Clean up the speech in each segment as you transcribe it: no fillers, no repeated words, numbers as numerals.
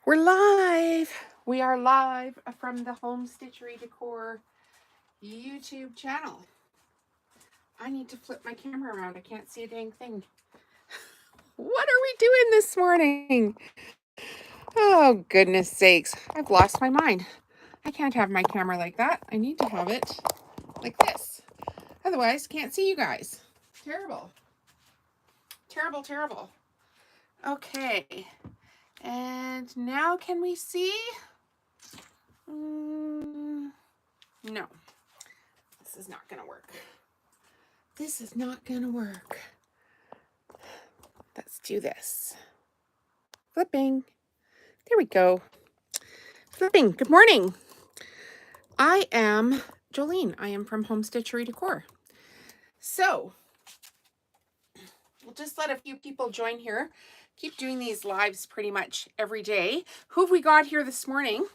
We're live. We are live from the Home Stitchery Decor YouTube channel. I need to flip my camera around. I can't see a dang thing. What are we doing this morning? Oh, goodness sakes. I've lost my mind. I can't have my camera like that. I need to have it like this. Otherwise, can't see you guys. Terrible. Terrible, terrible. Okay. And now can we see? No. This is not going to work. This is not going to work. Let's do this. Flipping. There we go. Flipping. Good morning. I am Jolene. I am from Home Stitchery Decor. So, we'll just let a few people join here. Keep doing these lives pretty much every day. Who have we got here this morning?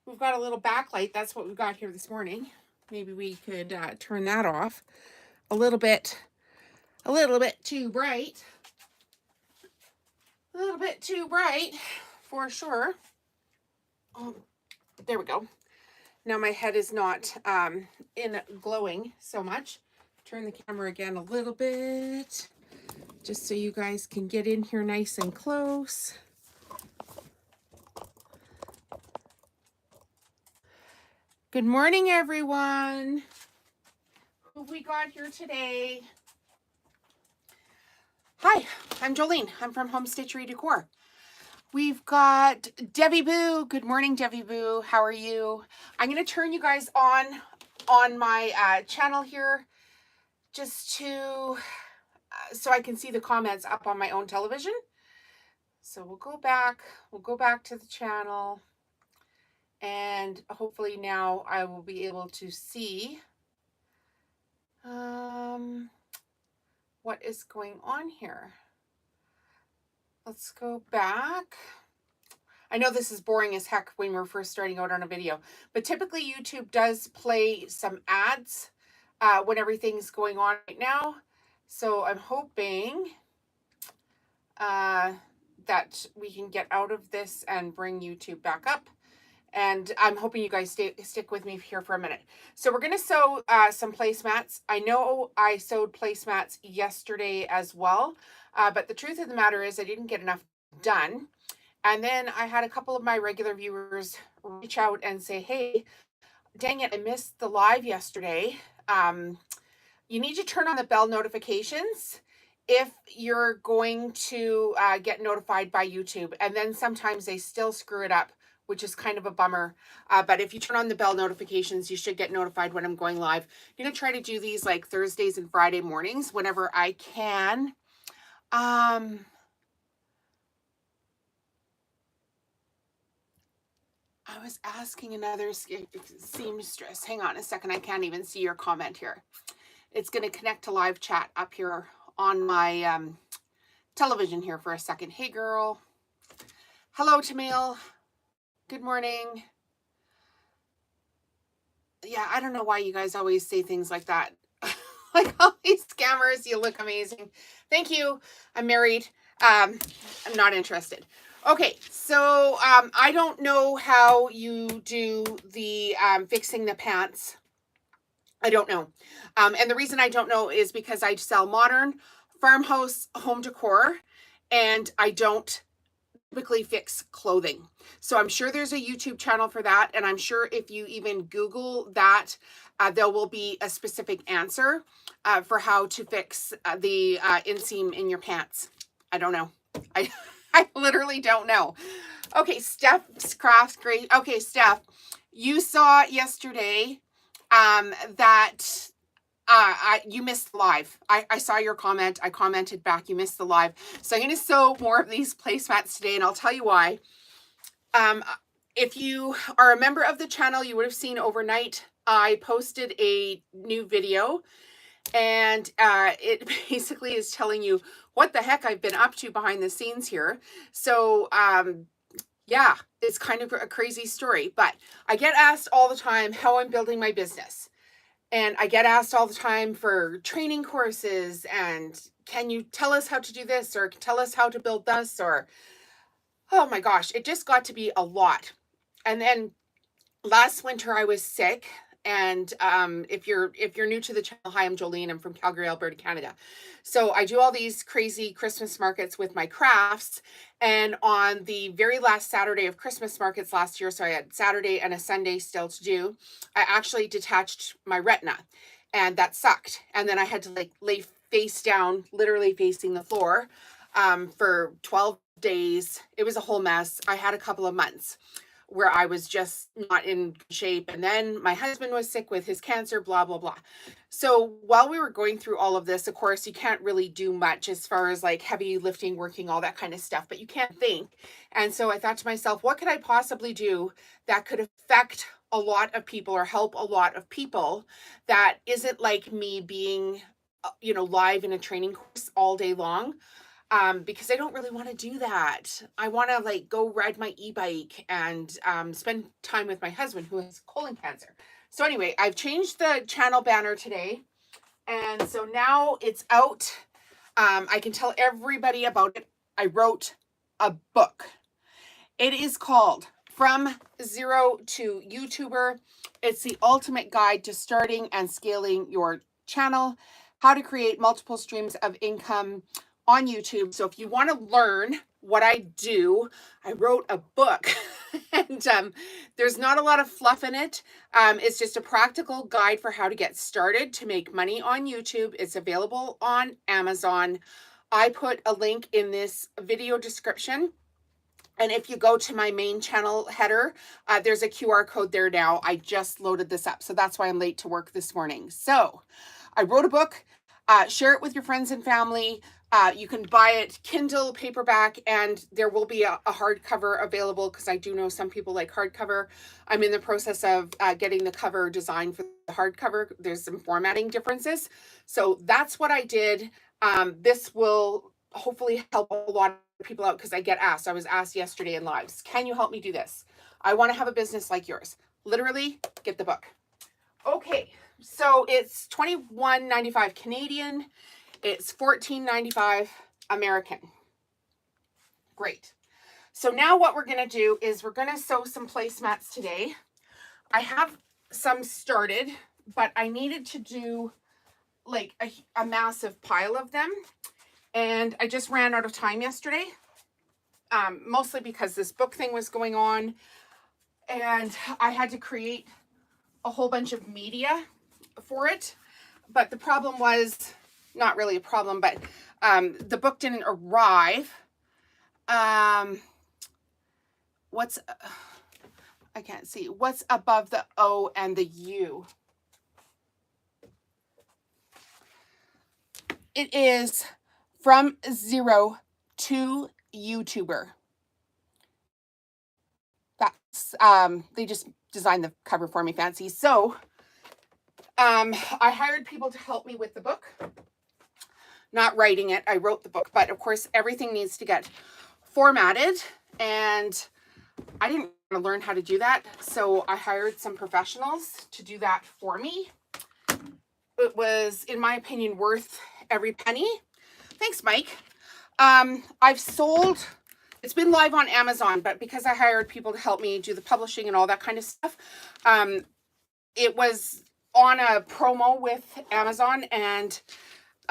We've got a little backlight. That's what we've got here this morning. Maybe we could turn that off. A little bit too bright. A little bit too bright for sure. Oh, there we go. Now my head is not in glowing so much. Turn the camera again a little bit, just so you guys can get in here nice and close. Good morning, everyone. Who have we got here today? Hi, I'm Jolene. I'm from Home Stitchery Decor. We've got Debbie Boo. Good morning, Debbie Boo. How are you? I'm going to turn you guys on my channel here just to so I can see the comments up on my own television. So we'll go back to the channel, and hopefully now I will be able to see what is going on here. Let's go back. I know this is boring as heck when we're first starting out on a video, but typically YouTube does play some ads when everything's going on right now. So I'm hoping that we can get out of this and bring YouTube back up. And I'm hoping you guys stick with me here for a minute. So we're going to sew some placemats. I know I sewed placemats yesterday as well, but the truth of the matter is I didn't get enough done. And then I had a couple of my regular viewers reach out and say, hey, dang it, I missed the live yesterday. You need to turn on the bell notifications if you're going to get notified by YouTube. And then sometimes they still screw it up, which is kind of a bummer. But if you turn on the bell notifications, you should get notified when I'm going live. I'm going to try to do these like Thursdays and Friday mornings whenever I can. I was asking another seamstress. Hang on a second. I can't even see your comment here. It's going to connect to live chat up here on my television here for a second. Hey, girl. Hello, Tamil. Good morning. Yeah, I don't know why you guys always say things like that. Like, all these scammers, you look amazing. Thank you. I'm married. I'm not interested. Okay, so I don't know how you do the fixing the pants. I don't know. And the reason I don't know is because I sell modern farmhouse home decor, and I don't typically fix clothing. So I'm sure there's a YouTube channel for that, and I'm sure if you even Google that, there will be a specific answer for how to fix the inseam in your pants. I don't know. I literally don't know. Okay, Steph's Crafts, great. Okay, Steph, you saw yesterday that you missed the live. I saw your comment. I commented back. You missed the live. So I'm going to sew more of these placemats today, and I'll tell you why. If you are a member of the channel, you would have seen overnight I posted a new video, and it basically is telling you what the heck I've been up to behind the scenes here. So yeah, it's kind of a crazy story, but I get asked all the time how I'm building my business. And I get asked all the time for training courses, and can you tell us how to do this, or tell us how to build this, or Oh my gosh, it just got to be a lot. And then last winter I was sick. And if you're new to the channel, hi, I'm Jolene. I'm from Calgary, Alberta, Canada. So I do all these crazy Christmas markets with my crafts. And on the very last Saturday of Christmas markets last year, so I had Saturday and a Sunday still to do, I actually detached my retina, and that sucked. And then I had to like lay face down, literally facing the floor, for 12 days. It was a whole mess. I had a couple of months where I was just not in shape. And then my husband was sick with his cancer, blah, blah, blah. So while we were going through all of this, of course, you can't really do much as far as like heavy lifting, working, all that kind of stuff, but you can't think. And so I thought to myself, what could I possibly do that could affect a lot of people or help a lot of people that isn't like me being, live in a training course all day long? Because I don't really want to do that. I want to like go ride my e-bike and spend time with my husband who has colon cancer. So anyway, I've changed the channel banner today. And so now it's out. I can tell everybody about it. I wrote a book. It is called From Zero to YouTuber. It's the ultimate guide to starting and scaling your channel, how to create multiple streams of income on YouTube. So if you want to learn what I do, I wrote a book and there's not a lot of fluff in it. It's just a practical guide for how to get started to make money on YouTube. It's available on Amazon. I put a link in this video description. And if you go to my main channel header, there's a QR code there now. I just loaded this up. So that's why I'm late to work this morning. So I wrote a book. Share it with your friends and family. You can buy it Kindle, paperback, and there will be a hardcover available because I do know some people like hardcover. I'm in the process of getting the cover designed for the hardcover. There's some formatting differences. So that's what I did. This will hopefully help a lot of people out because I get asked. I was asked yesterday in lives, can you help me do this? I want to have a business like yours. Literally, get the book. Okay. So it's $21.95 Canadian. It's $14.95 American. Great. So now what we're going to do is we're going to sew some placemats today. I have some started, but I needed to do like a massive pile of them. And I just ran out of time yesterday, mostly because this book thing was going on. And I had to create a whole bunch of media for it. But the problem was, not really a problem, but the book didn't arrive. I can't see. What's above the O and the U? It is From Zero to YouTuber. That's, they just designed the cover for me fancy. So I hired people to help me with the book. Not writing it, I wrote the book, but of course everything needs to get formatted, and I didn't want to learn how to do that, so I hired some professionals to do that for me. It was, in my opinion, worth every penny. Thanks, Mike. I've sold, it's been live on Amazon, but because I hired people to help me do the publishing and all that kind of stuff, it was on a promo with Amazon, and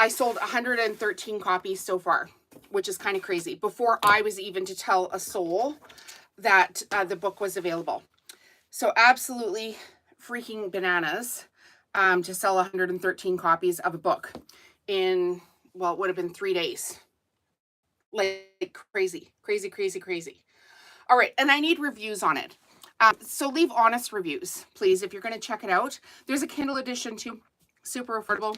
I sold 113 copies so far, which is kind of crazy, before I was even to tell a soul that the book was available. So absolutely freaking bananas to sell 113 copies of a book in, well, it would have been 3 days. Like crazy, crazy, crazy, crazy. All right, and I need reviews on it. So leave honest reviews, please, if you're going to check it out. There's a Kindle edition too, super affordable.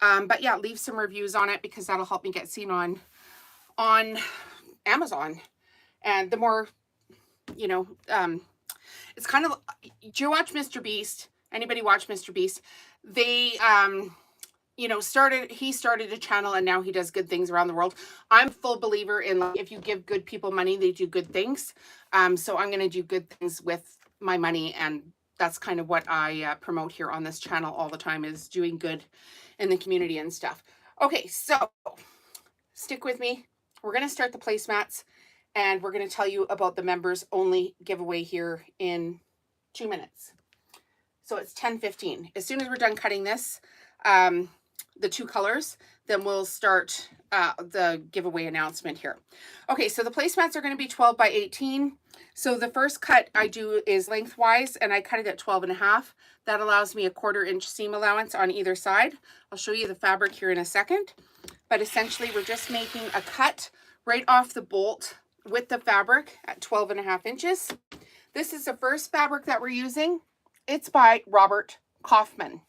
But yeah, leave some reviews on it because that'll help me get seen on Amazon. And the more, it's kind of, do you watch Mr. Beast? Anybody watch Mr. Beast? They, he started a channel and now he does good things around the world. I'm a full believer in, like, if you give good people money, they do good things. So I'm going to do good things with my money, and that's kind of what I promote here on this channel all the time, is doing good in the community and stuff. Okay, so stick with me. We're going to start the placemats, And we're going to tell you about the members only giveaway here in 2 minutes. So it's 10:15. As soon as we're done cutting this, the 2 colors, then we'll start the giveaway announcement here. Okay, so the placemats are going to be 12 by 18. So the first cut I do is lengthwise, and I cut it at 12.5. That allows me a 1/4 inch seam allowance on either side. I'll show you the fabric here in a second. But essentially, we're just making a cut right off the bolt with the fabric at 12.5 inches. This is the first fabric that we're using. It's by Robert Kaufman.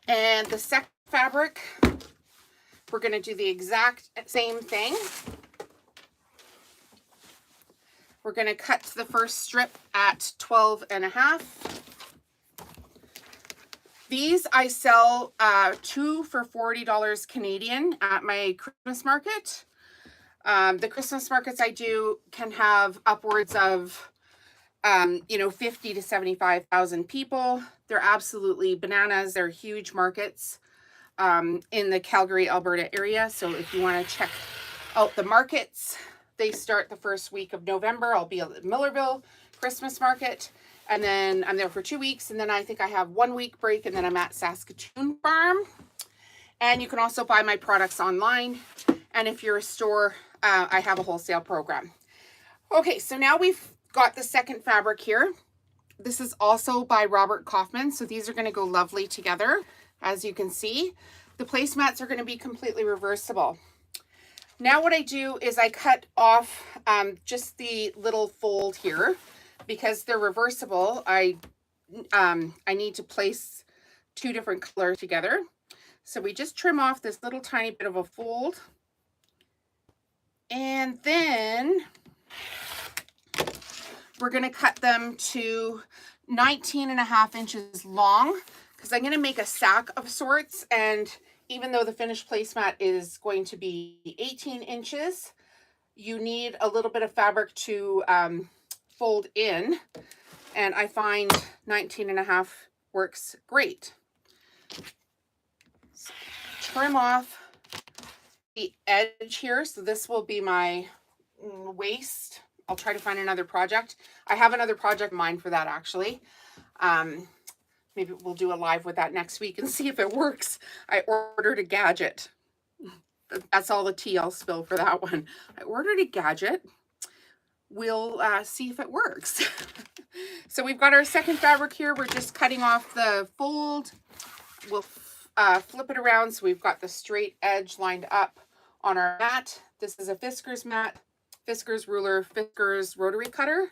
And the second fabric, we're going to do the exact same thing. We're going to cut the first strip at 12.5. These I sell 2 for $40 Canadian at my Christmas market. The Christmas markets I do can have upwards of 50 to 75,000 people. They're absolutely bananas. They're huge markets in the Calgary, Alberta area. So if you want to check out the markets, they start the first week of November. I'll be at the Millerville Christmas market, and then I'm there for 2 weeks, and then I think I have 1 week break, and then I'm at Saskatoon Farm. And you can also buy my products online. And if you're a store, I have a wholesale program. Okay, so now we've got the second fabric here. This is also by Robert Kaufman. So these are going to go lovely together, as you can see. The placemats are going to be completely reversible. Now what I do is I cut off just the little fold here because they're reversible. I need to place 2 different colors together. So we just trim off this little tiny bit of a fold. And then we're going to cut them to 19.5 inches long because I'm going to make a sack of sorts. And even though the finished placemat is going to be 18 inches, you need a little bit of fabric to fold in. And I find 19.5 works great. So trim off the edge here. So this will be my waist. I'll try to find another project. I have another project in mind for that actually. Maybe we'll do a live with that next week and see if it works. I ordered a gadget. That's all the tea I'll spill for that one. I ordered a gadget. We'll see if it works. So we've got our second fabric here. We're just cutting off the fold. We'll flip it around so we've got the straight edge lined up on our mat. This is a Fiskars mat, Fiskars ruler, Fiskars rotary cutter.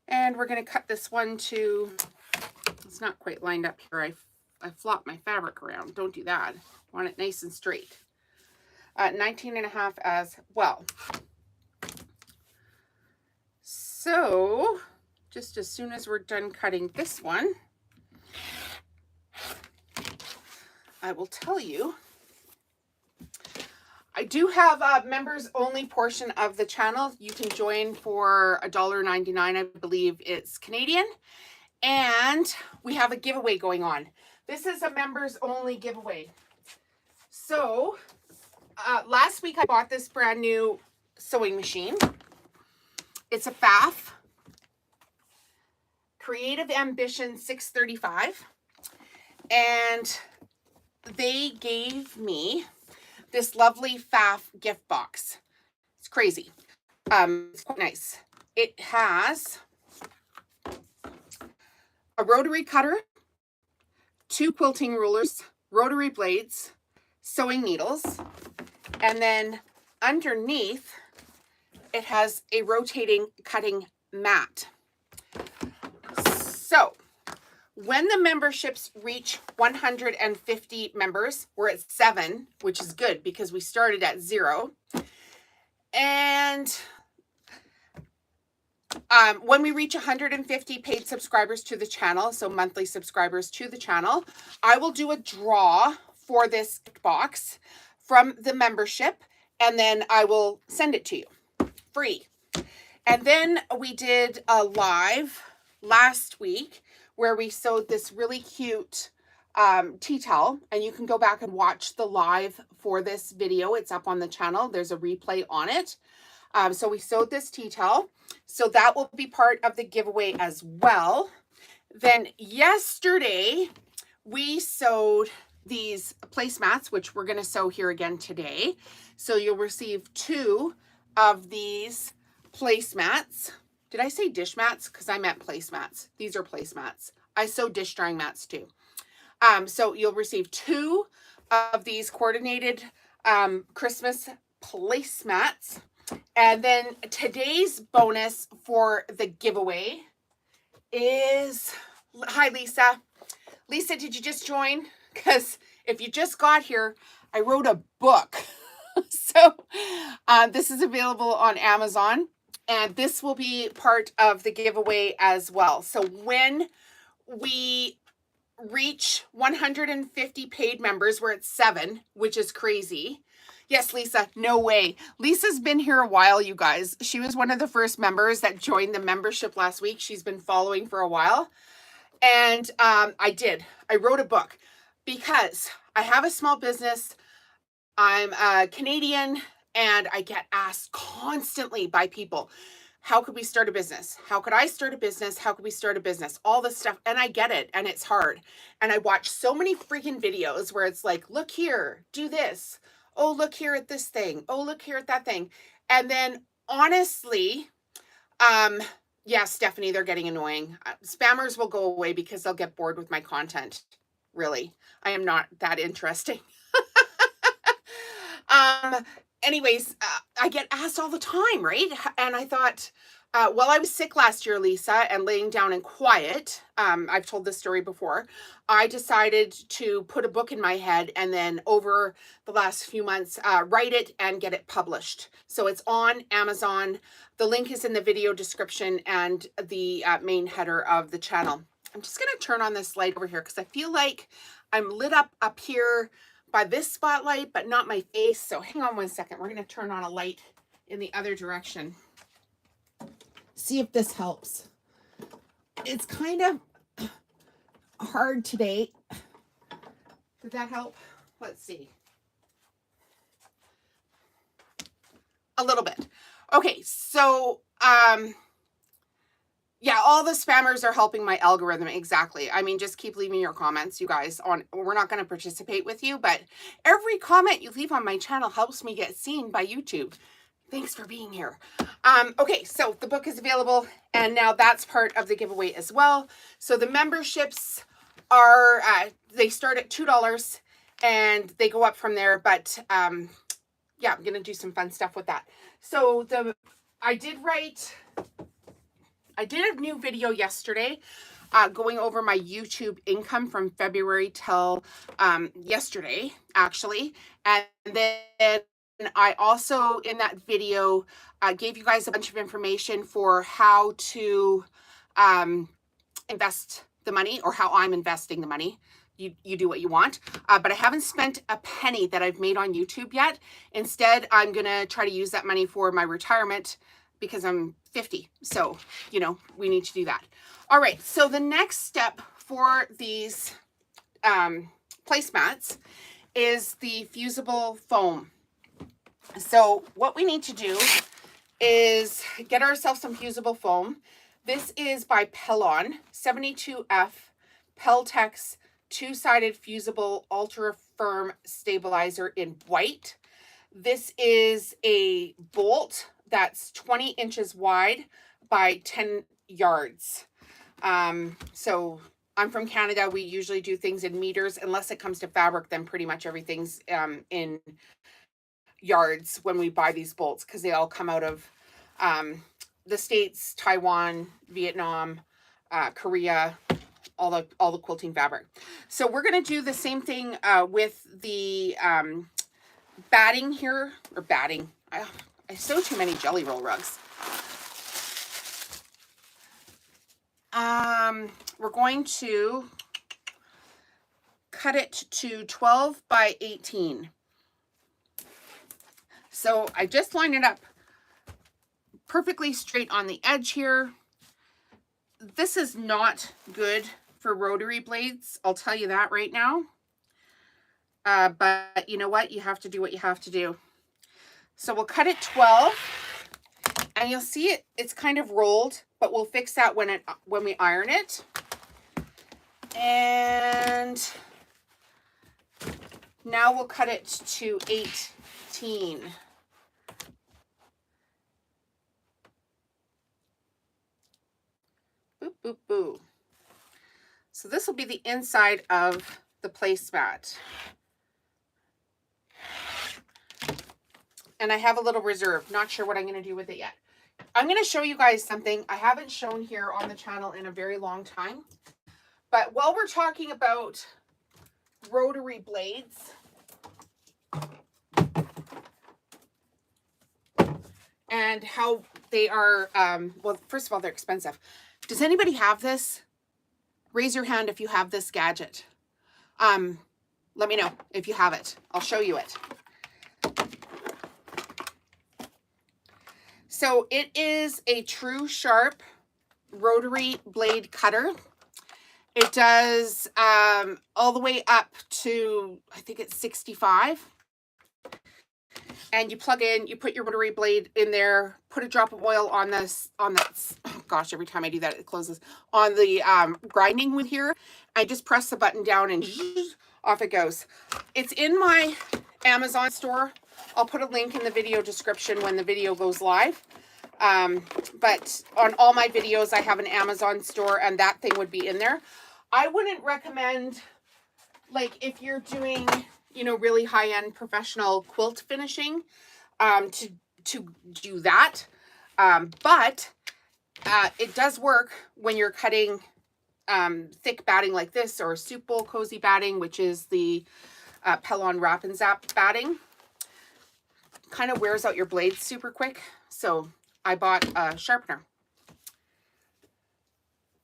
And we're going to cut this one to, it's not quite lined up here. I flopped my fabric around. Don't do that. I want it nice and straight. 19.5 as well. So just as soon as we're done cutting this one, I will tell you, I do have a members only portion of the channel. You can join for $1.99, I believe it's Canadian. And we have a giveaway going on. This is a members only giveaway. So last week I bought this brand new sewing machine. It's a FAF, Creative Ambition 635. And they gave me this lovely FAF gift box. It's crazy. It's quite nice. It has a rotary cutter, 2 quilting rulers, rotary blades, sewing needles, and then underneath it has a rotating cutting mat. So when the memberships reach 150 members, we're at 7, which is good because we started at 0. And when we reach 150 paid subscribers to the channel, so monthly subscribers to the channel, I will do a draw for this box from the membership, and then I will send it to you free. And then we did a live last week where we sewed this really cute tea towel, and you can go back and watch the live for this video. It's up on the channel. There's a replay on it. So we sewed this tea towel. So that will be part of the giveaway as well. Then yesterday, we sewed these placemats, which we're going to sew here again today. So you'll receive 2 of these placemats. Did I say dish mats? Because I meant placemats. These are placemats. I sew dish drying mats too. So you'll receive 2 of these coordinated Christmas placemats. And then today's bonus for the giveaway is, hi Lisa. Lisa, did you just join? Because if you just got here, I wrote a book. So this is available on Amazon, and this will be part of the giveaway as well. So when we reach 150 paid members, we're at 7, which is crazy. Yes, Lisa, no way. Lisa's been here a while, you guys. She was one of the first members that joined the membership last week. She's been following for a while. And I wrote a book because I have a small business. I'm a Canadian, and I get asked constantly by people, how could we start a business? How could I start a business? How could we start a business? All this stuff. And I get it. And it's hard. And I watch so many freaking videos where it's like, look here, do this. Oh, look here at this thing. Oh, look here at that thing. And then honestly, yeah, Stephanie, they're getting annoying. Spammers will go away because they'll get bored with my content. Really, I am not that interesting. Anyways, I get asked all the time, right? And I thought, while I was sick last year, Lisa, and laying down in quiet, I've told this story before, I decided to put a book in my head and then over the last few months, write it and get it published. So it's on Amazon. The link is in the video description and the main header of the channel. I'm just going to turn on this light over here because I feel like I'm lit up here by this spotlight, but not my face. So hang on one second. We're going to turn on a light in the other direction. See if this helps. It's kind of hard today. Did that help? Let's see. A little bit. Okay, so yeah, all the spammers are helping my algorithm. Exactly. I mean, just keep leaving your comments, you guys. We're not going to participate with you, but every comment you leave on my channel helps me get seen by YouTube. Thanks for being here. Okay, so the book is available, and now that's part of the giveaway as well. So the memberships are, they start at $2 and they go up from there, but yeah, I'm going to do some fun stuff with that. So I did a new video yesterday going over my YouTube income from February till yesterday, actually. And then I also, in that video, gave you guys a bunch of information for how to invest the money, or how I'm investing the money. You do what you want, but I haven't spent a penny that I've made on YouTube yet. Instead, I'm going to try to use that money for my retirement because I'm 50. So, you know, we need to do that. All right. So the next step for these placemats is the fusible foam. So what we need to do is get ourselves some fusible foam. This is by Pellon, 72F Peltex 2-sided fusible ultra firm stabilizer in white. This is a bolt that's 20 inches wide by 10 yards. So I'm from Canada. We usually do things in meters. Unless it comes to fabric, then pretty much everything's in yards when we buy these bolts, because they all come out of the States, Taiwan, Vietnam, Korea, all the quilting fabric. So we're going to do the same thing with the batting here, or batting. I sew too many jelly roll rugs. We're going to cut it to 12 by 18. So I just lined it up perfectly straight on the edge here. This is not good for rotary blades. I'll tell you that right now. But you know what? You have to do what you have to do. So we'll cut it 12. And you'll see it's kind of rolled, but we'll fix that when we iron it. And now we'll cut it to 18. Boop, boop, boop. So this will be the inside of the placemat. And I have a little reserve. Not sure what I'm going to do with it yet. I'm going to show you guys something I haven't shown here on the channel in a very long time. But while we're talking about rotary blades, and how they are, well, first of all, they're expensive. Does anybody have this? Raise your hand if you have this gadget. Let me know if you have it. I'll show you it. So it is a true sharp rotary blade cutter. It does all the way up to, I think it's 65. And you plug in, you put your rotary blade in there, put a drop of oil on this, oh gosh, every time I do that, it closes, on the grinding wheel here. I just press the button down and off it goes. It's in my Amazon store. I'll put a link in the video description when the video goes live. But on all my videos, I have an Amazon store and that thing would be in there. I wouldn't recommend, like, if you're doing, you know, really high-end professional quilt finishing, to do that. But it does work when you're cutting thick batting like this, or soup bowl cozy batting, which is the Pellon Wrap and Zap batting. Kind of wears out your blades super quick. So I bought a sharpener.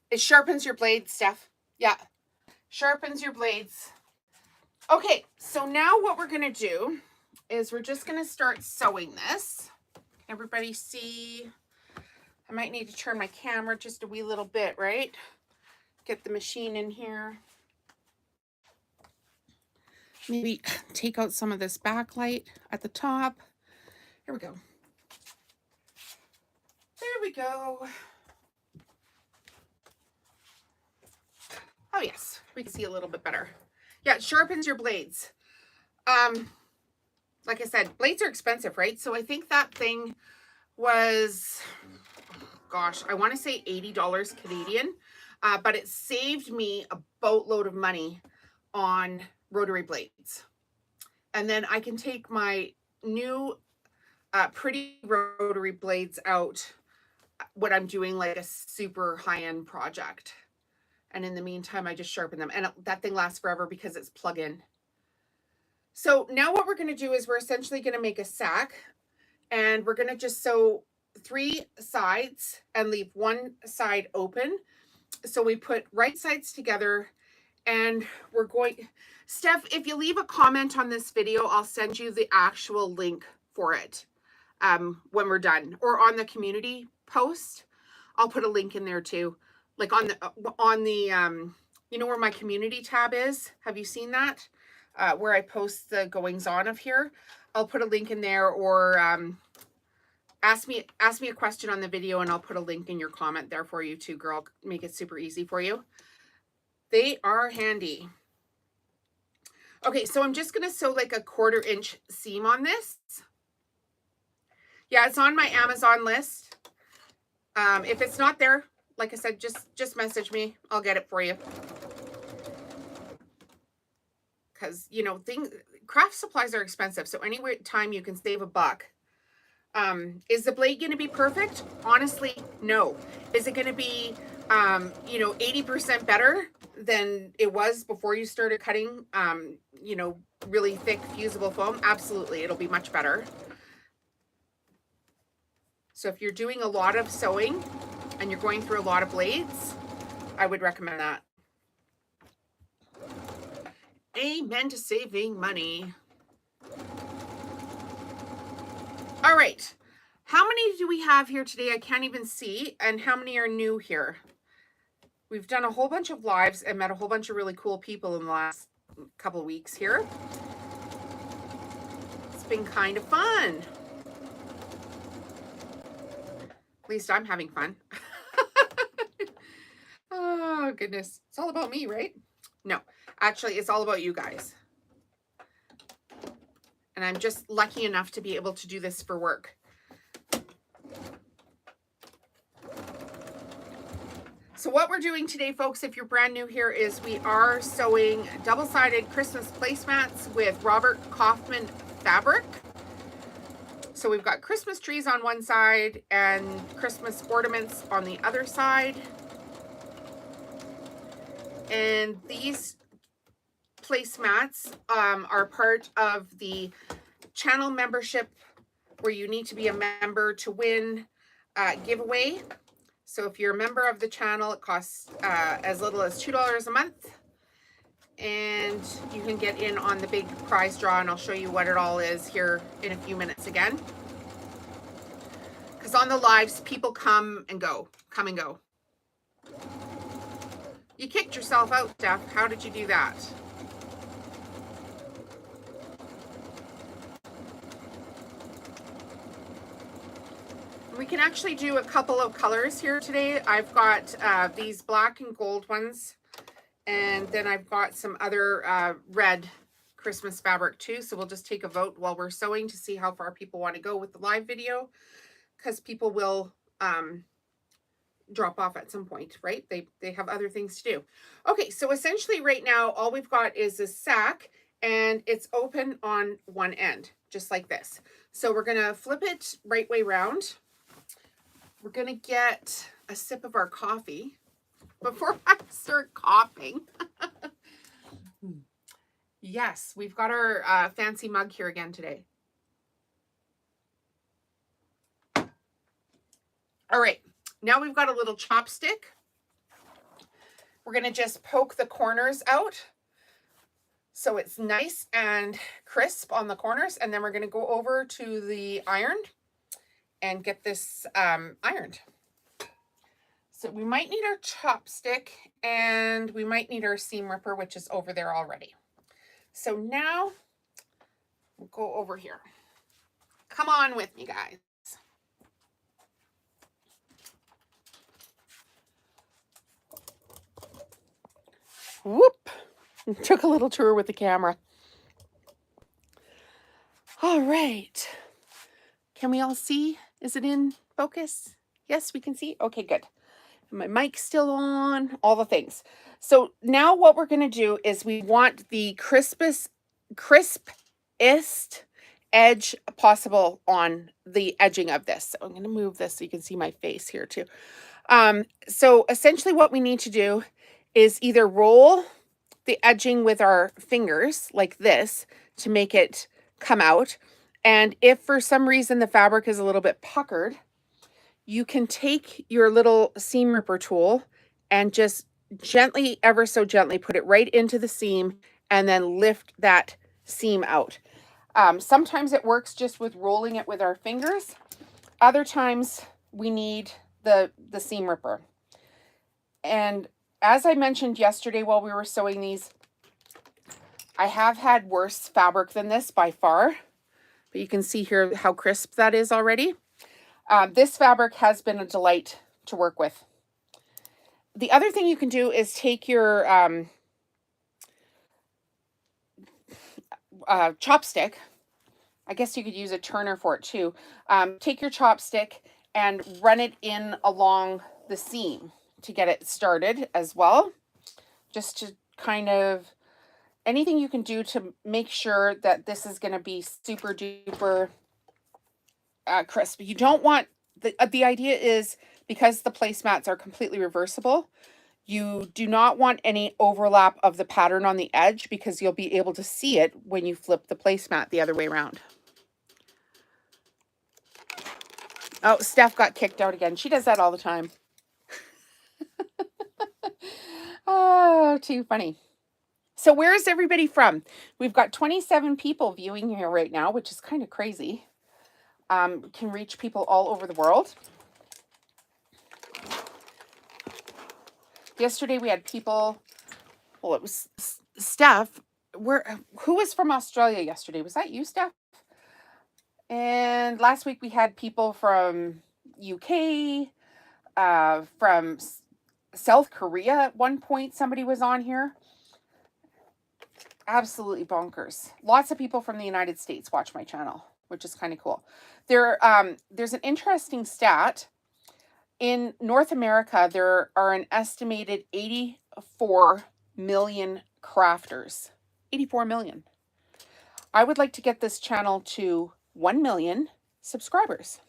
It sharpens your blades, Steph. Yeah, sharpens your blades. Okay, so now what we're going to do is we're just going to start sewing this. Everybody see? I might need to turn my camera just a wee little bit, right? Get the machine in here. Maybe take out some of this backlight at the top. Here we go. There we go. Oh yes, we can see a little bit better. Yeah, it sharpens your blades. Like I said, blades are expensive, right? So I think that thing was, gosh, I want to say $80 Canadian, but it saved me a boatload of money on rotary blades. And then I can take my new pretty rotary blades out when I'm doing like a super high-end project. And in the meantime, I just sharpen them. And that thing lasts forever because it's plug-in. So now what we're going to do is we're essentially going to make a sack. And we're going to just sew 3 sides and leave one side open. So we put right sides together. And we're going... Steph, if you leave a comment on this video, I'll send you the actual link for it when we're done. Or on the community post, I'll put a link in there too. Like on the you know where my community tab is? Have you seen that? Where I post the goings on of here. I'll put a link in there, or ask me a question on the video and I'll put a link in your comment there for you too, girl. Make it super easy for you. They are handy. Okay, so I'm just gonna sew like a 1/4 inch seam on this. Yeah, it's on my Amazon list. If it's not there, like I said, just message me. I'll get it for you. Because, you know, craft supplies are expensive. So any time you can save a buck. Is the blade going to be perfect? Honestly, no. Is it going to be, you know, 80% better than it was before you started cutting, you know, really thick fusible foam? Absolutely. It'll be much better. So if you're doing a lot of sewing and you're going through a lot of blades, I would recommend that. Amen to saving money. All right. How many do we have here today? I can't even see. And how many are new here? We've done a whole bunch of lives and met a whole bunch of really cool people in the last couple of weeks here. It's been kind of fun. At least I'm having fun. Oh, goodness. It's all about me, right? No, actually, it's all about you guys. And I'm just lucky enough to be able to do this for work. So what we're doing today, folks, if you're brand new here, is we are sewing double-sided Christmas placemats with Robert Kaufman fabric. So we've got Christmas trees on one side and Christmas ornaments on the other side. And these placemats are part of the channel membership where you need to be a member to win giveaway. So if you're a member of the channel, it costs as little as $2 a month. And you can get in on the big prize draw, and I'll show you what it all is here in a few minutes again. Because on the lives, people come and go. You kicked yourself out, Steph. How did you do that? We can actually do a couple of colors here today. I've got these black and gold ones. And then I've got some other red Christmas fabric too. So we'll just take a vote while we're sewing to see how far people want to go with the live video. Because people will drop off at some point, right? They have other things to do. Okay, so essentially right now, all we've got is a sack and it's open on one end, just like this. So we're gonna flip it right way around. We're gonna get a sip of our coffee before I start coughing. Yes, we've got our fancy mug here again today. All right, now we've got a little chopstick. We're gonna just poke the corners out so it's nice and crisp on the corners, and then we're gonna go over to the iron and get this ironed. So we might need our chopstick and we might need our seam ripper, which is over there already. So now we'll go over here. Come on with me, guys. Whoop. Took a little tour with the camera. All right. Can we all see? Is it in focus? Yes, we can see. Okay, good. My mic's still on, all the things. So now what we're going to do is we want the crispest edge possible on the edging of this. So I'm going to move this so you can see my face here too. So essentially what we need to do is either roll the edging with our fingers like this to make it come out. And if for some reason the fabric is a little bit puckered, you can take your little seam ripper tool and just gently, ever so gently, put it right into the seam and then lift that seam out. Sometimes it works just with rolling it with our fingers. Other times we need the seam ripper. And as I mentioned yesterday while we were sewing these, I have had worse fabric than this by far, but you can see here how crisp that is already. This fabric has been a delight to work with. The other thing you can do is take your chopstick. I guess you could use a turner for it too. Take your chopstick and run it in along the seam to get it started as well. Just to kind of, anything you can do to make sure that this is going to be super duper crisp. You don't want, the idea is because the placemats are completely reversible, you do not want any overlap of the pattern on the edge because you'll be able to see it when you flip the placemat the other way around. Oh, Steph got kicked out again. She does that all the time. Oh, too funny. So where is everybody from? We've got 27 people viewing here right now, which is kind of crazy. Can reach people all over the world. Yesterday we had people, well, it was Steph. Who was from Australia yesterday? Was that you, Steph? And last week we had people from UK, from South Korea at one point, somebody was on here. Absolutely bonkers. Lots of people from the United States watch my channel, which is kind of cool. There's an interesting stat. In North America, there are an estimated 84 million crafters. 84 million. I would like to get this channel to 1 million subscribers.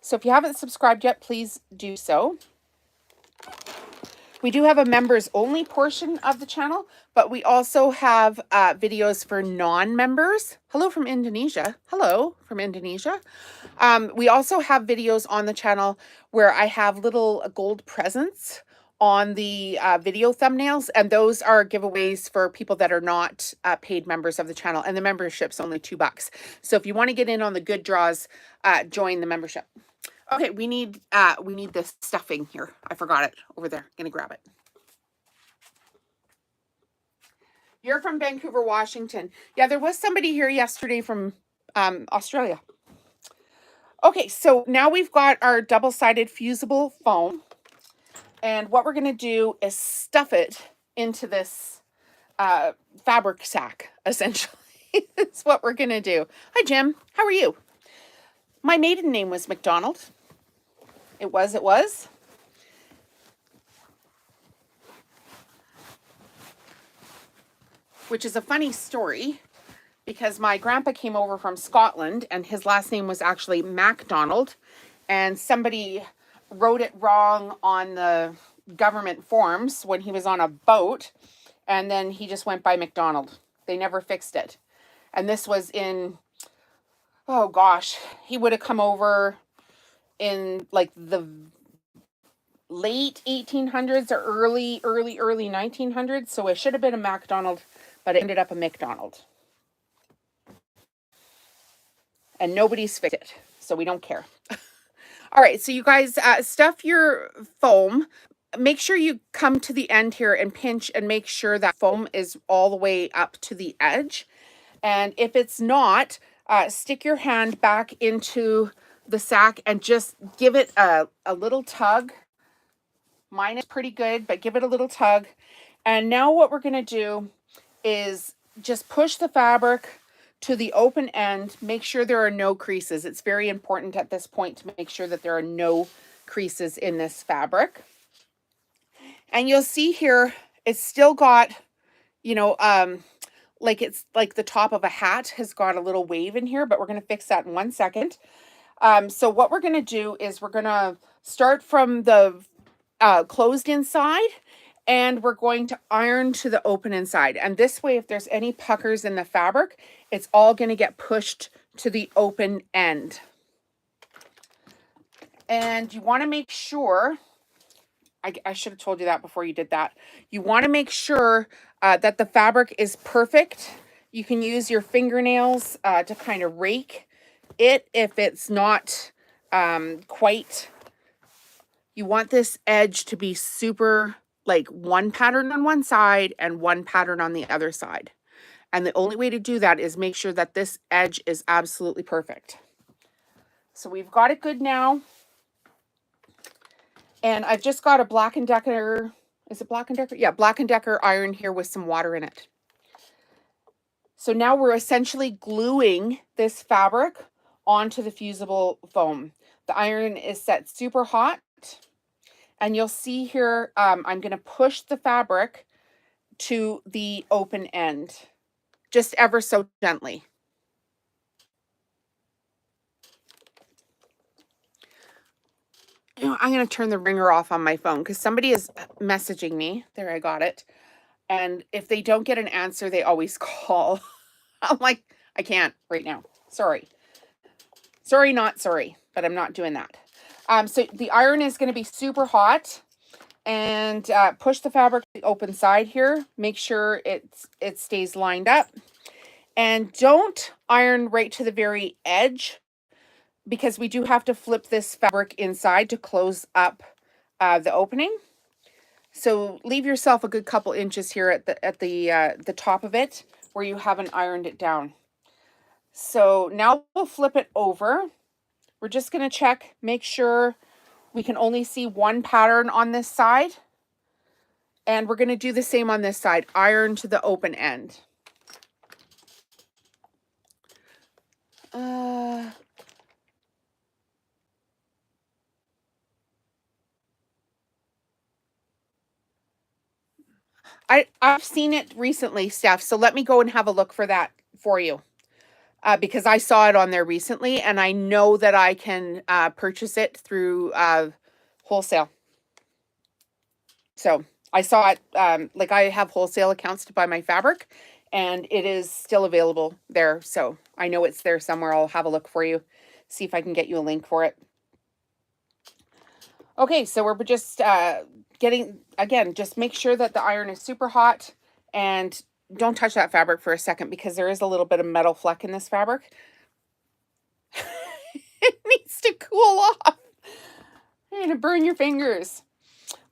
So if you haven't subscribed yet, please do so. We do have a members only portion of the channel, but we also have videos for non-members. Hello from Indonesia. Hello from Indonesia. We also have videos on the channel where I have little gold presents on the video thumbnails, and those are giveaways for people that are not paid members of the channel, and the membership's only $2. So if you want to get in on the good draws, join the membership. Okay, we need the stuffing here. I forgot it over there. Gonna grab it. You're from Vancouver, Washington. Yeah, there was somebody here yesterday from Australia. Okay, so now we've got our double-sided fusible foam. And what we're gonna do is stuff it into this fabric sack, essentially. That's what we're gonna do. Hi, Jim. How are you? My maiden name was McDonald. It was. Which is a funny story because my grandpa came over from Scotland and his last name was actually MacDonald, and somebody wrote it wrong on the government forms when he was on a boat, and then he just went by McDonald. They never fixed it. And this was in, oh gosh, he would have come over in like the late 1800s or early 1900s. So it should have been a MacDonald, but it ended up a McDonald. And nobody's fixed it, so we don't care. All right, so you guys stuff your foam. Make sure you come to the end here and pinch and make sure that foam is all the way up to the edge. And if it's not, stick your hand back into the sack and just give it a little tug. Mine is pretty good, but give it a little tug. And now what we're going to do is just push the fabric to the open end. Make sure there are no creases. It's very important at this point to make sure that there are no creases in this fabric. And you'll see here, it's still got, you know, like it's like the top of a hat has got a little wave in here, but we're going to fix that in 1 second. So what we're going to do is we're going to start from the closed inside, and we're going to iron to the open inside. And this way, if there's any puckers in the fabric, it's all going to get pushed to the open end. And you want to make sure, I should have told you that before you did that. You want to make sure that the fabric is perfect. You can use your fingernails to kind of rake it if it's not quite. You want this edge to be super, like one pattern on one side and one pattern on the other side. And the only way to do that is make sure that this edge is absolutely perfect. So we've got it good now. And I've just got a Black & Decker, is it Black & Decker? Yeah, Black & Decker iron here with some water in it. So now we're essentially gluing this fabric onto the fusible foam. The iron is set super hot. And you'll see here, I'm going to push the fabric to the open end, just ever so gently. You know, I'm going to turn the ringer off on my phone because somebody is messaging me. There, I got it. And if they don't get an answer, they always call. I'm like, I can't right now. Sorry. Sorry, not sorry, but I'm not doing that. So the iron is going to be super hot, and push the fabric to the open side here. Make sure it stays lined up, and don't iron right to the very edge because we do have to flip this fabric inside to close up the opening. So leave yourself a good couple inches here at the top of it where you haven't ironed it down. So now we'll flip it over. we're just going to check, make sure we can only see one pattern on this side. And we're going to do the same on this side, iron to the open end. I've seen it recently, Steph, so let me go and have a look for that for you. Because I saw it on there recently, and I know that I can purchase it through wholesale. So I saw it, like I have wholesale accounts to buy my fabric, and it is still available there. So I know it's there somewhere. I'll have a look for you, see if I can get you a link for it. Okay, so we're just getting, again, just make sure that the iron is super hot, and don't touch that fabric for a second because there is a little bit of metal fleck in this fabric. It needs to cool off. You're gonna burn your fingers.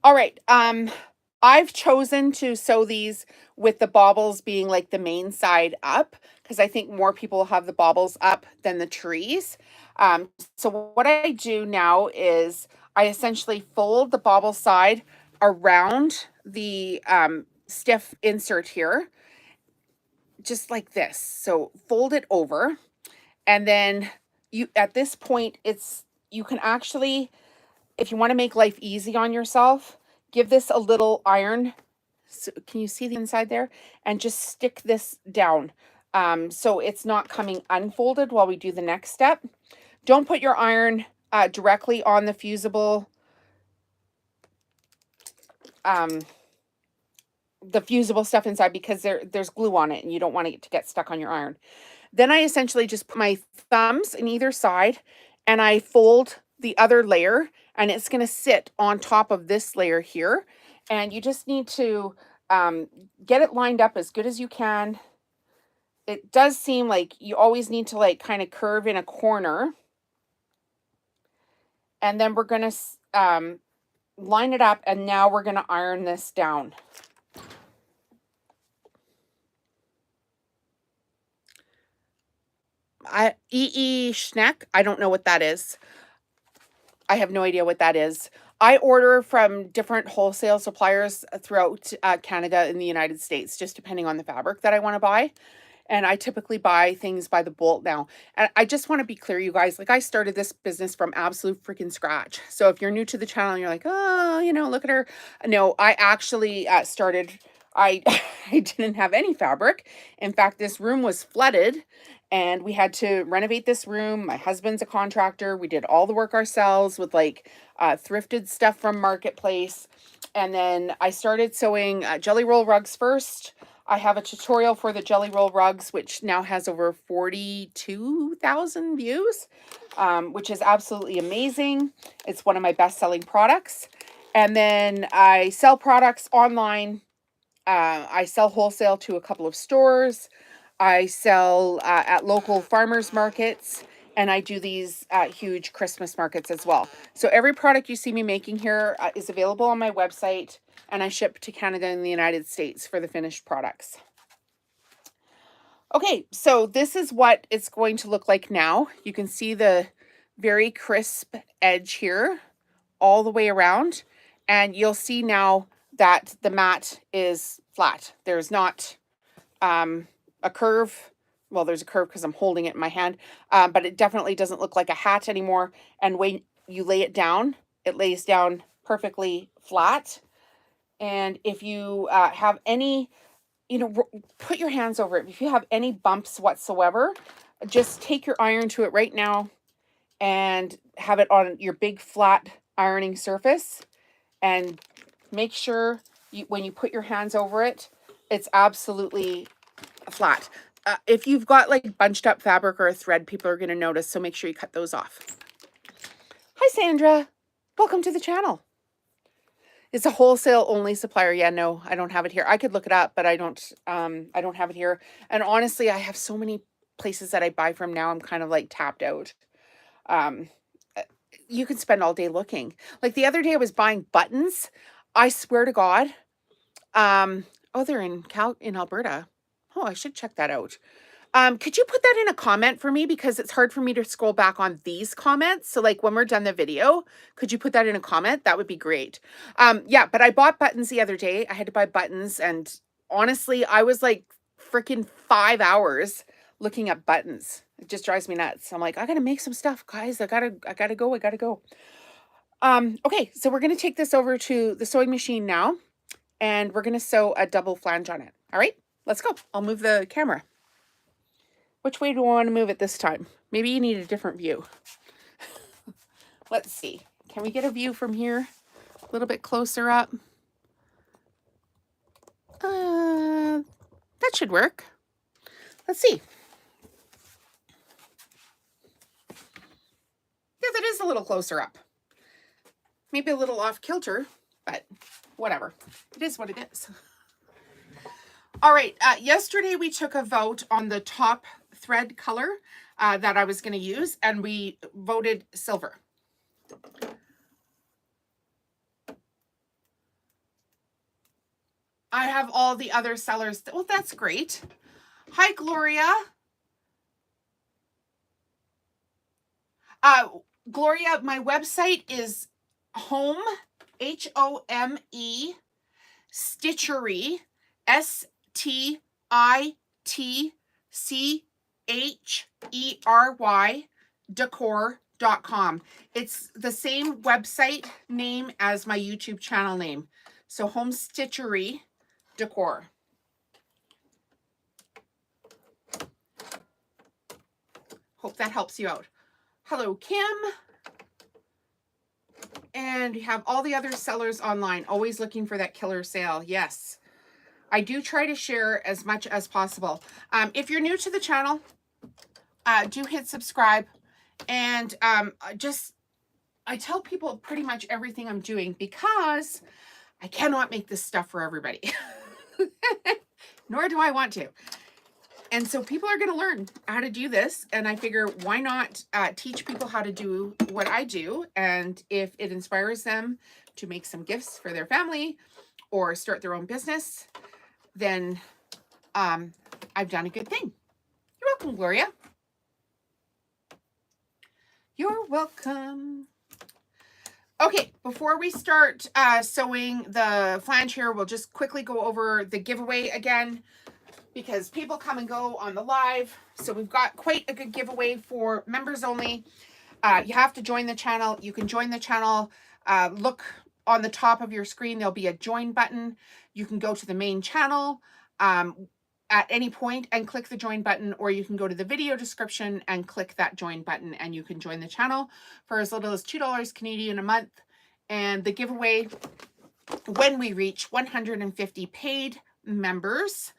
All right, I've chosen to sew these with the baubles being like the main side up because I think more people have the baubles up than the trees. So what I do now is I essentially fold the bauble side around the stiff insert here, just like this. So fold it over, and then you, at this point, you can actually, if you want to make life easy on yourself, give this a little iron. So can you see the inside there? And just stick this down. So it's not coming unfolded while we do the next step. Don't put your iron directly on the fusible stuff inside because there's glue on it and you don't want it to get stuck on your iron. Then I essentially just put my thumbs in either side and I fold the other layer, and it's going to sit on top of this layer here. And you just need to get it lined up as good as you can. It does seem like you always need to like kind of curve in a corner. And then we're going to line it up, and now we're going to iron this down. Schneck, I don't know what that is. I have no idea what that is. I order from different wholesale suppliers throughout Canada and the United States, just depending on the fabric that I want to buy. And I typically buy things by the bolt now. And I just want to be clear, you guys, like I started this business from absolute freaking scratch. So if you're new to the channel and you're like, oh, you know, look at her. No, I actually started, I didn't have any fabric. In fact, this room was flooded and we had to renovate this room. My husband's a contractor. We did all the work ourselves with like thrifted stuff from Marketplace. And then I started sewing jelly roll rugs first. I have a tutorial for the jelly roll rugs, which now has over 42,000 views, which is absolutely amazing. It's one of my best-selling products. And then I sell products online. I sell wholesale to a couple of stores. I sell at local farmers markets, and I do these huge Christmas markets as well. So every product you see me making here is available on my website, and I ship to Canada and the United States for the finished products. Okay, so this is what it's going to look like now. You can see the very crisp edge here all the way around, and you'll see now that the mat is flat. There's not a curve. Well, there's a curve because I'm holding it in my hand, but it definitely doesn't look like a hat anymore. And when you lay it down, it lays down perfectly flat. And if you have any, you know, put your hands over it. If you have any bumps whatsoever, just take your iron to it right now and have it on your big flat ironing surface, and make sure when you put your hands over it, it's absolutely flat. If you've got like bunched up fabric or a thread, people are going to notice, so make sure you cut those off. Hi, Sandra. Welcome to the channel. It's a wholesale only supplier. Yeah, no, I don't have it here. I could look it up, but I don't have it here. And honestly, I have so many places that I buy from now. I'm kind of like tapped out. You can spend all day looking. Like the other day I was buying buttons. I swear to God. Oh, they're in Alberta. Oh, I should check that out. Could you put that in a comment for me? Because it's hard for me to scroll back on these comments. So like when we're done the video, could you put that in a comment? That would be great. Yeah, but I bought buttons the other day. I had to buy buttons, and honestly, I was like freaking 5 hours looking at buttons. It just drives me nuts. I'm like, I gotta make some stuff, guys. I gotta go. Okay, so we're gonna take this over to the sewing machine now, and we're gonna sew a double flange on it. All right, let's go. I'll move the camera. Which way do I want to move it this time? Maybe you need a different view. Let's see. Can we get a view from here? A little bit closer up. That should work. Let's see. Yeah, that is a little closer up. Maybe a little off kilter, but whatever. It is what it is. All right. Yesterday we took a vote on the top thread color that I was going to use, and we voted silver. I have all the other sellers. Well, that's great. Hi, Gloria. Gloria, my website is home, HOME, Stitchery, STITCHERY, decor.com. It's the same website name as my YouTube channel name. So Home Stitchery Decor. Hope that helps you out. Hello, Kim. And we have all the other sellers online, always looking for that killer sale. Yes, I do try to share as much as possible. If you're new to the channel, do hit subscribe. And I tell people pretty much everything I'm doing because I cannot make this stuff for everybody. Nor do I want to. And so people are going to learn how to do this. And I figure, why not teach people how to do what I do? And if it inspires them to make some gifts for their family or start their own business, then I've done a good thing. You're welcome, Gloria. You're welcome. Okay, before we start sewing the flange here, we'll just quickly go over the giveaway again, because people come and go on the live. So we've got quite a good giveaway for members only. You have to join the channel. You can join the channel. Look on the top of your screen. There'll be a join button. You can go to the main channel at any point and click the join button, or you can go to the video description and click that join button, and you can join the channel for as little as $2 Canadian a month. And the giveaway, when we reach 150 paid members,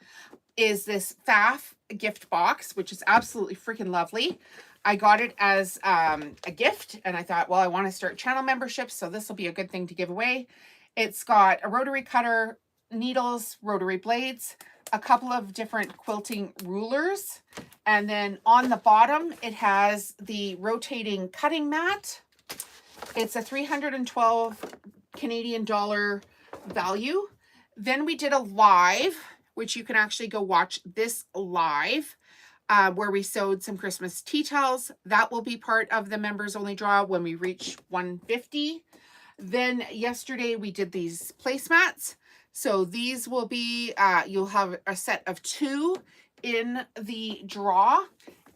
is this FAF gift box, which is absolutely freaking lovely. I got it as a gift, and I thought, well, I want to start channel memberships, so this will be a good thing to give away. It's got a rotary cutter, needles, rotary blades, a couple of different quilting rulers, and then on the bottom, it has the rotating cutting mat. It's a 312 Canadian dollar value. Then we did a live, which you can actually go watch this live, where we sewed some Christmas tea towels. That will be part of the members only draw when we reach 150. Then yesterday we did these placemats. So these will be, you'll have a set of 2 in the draw.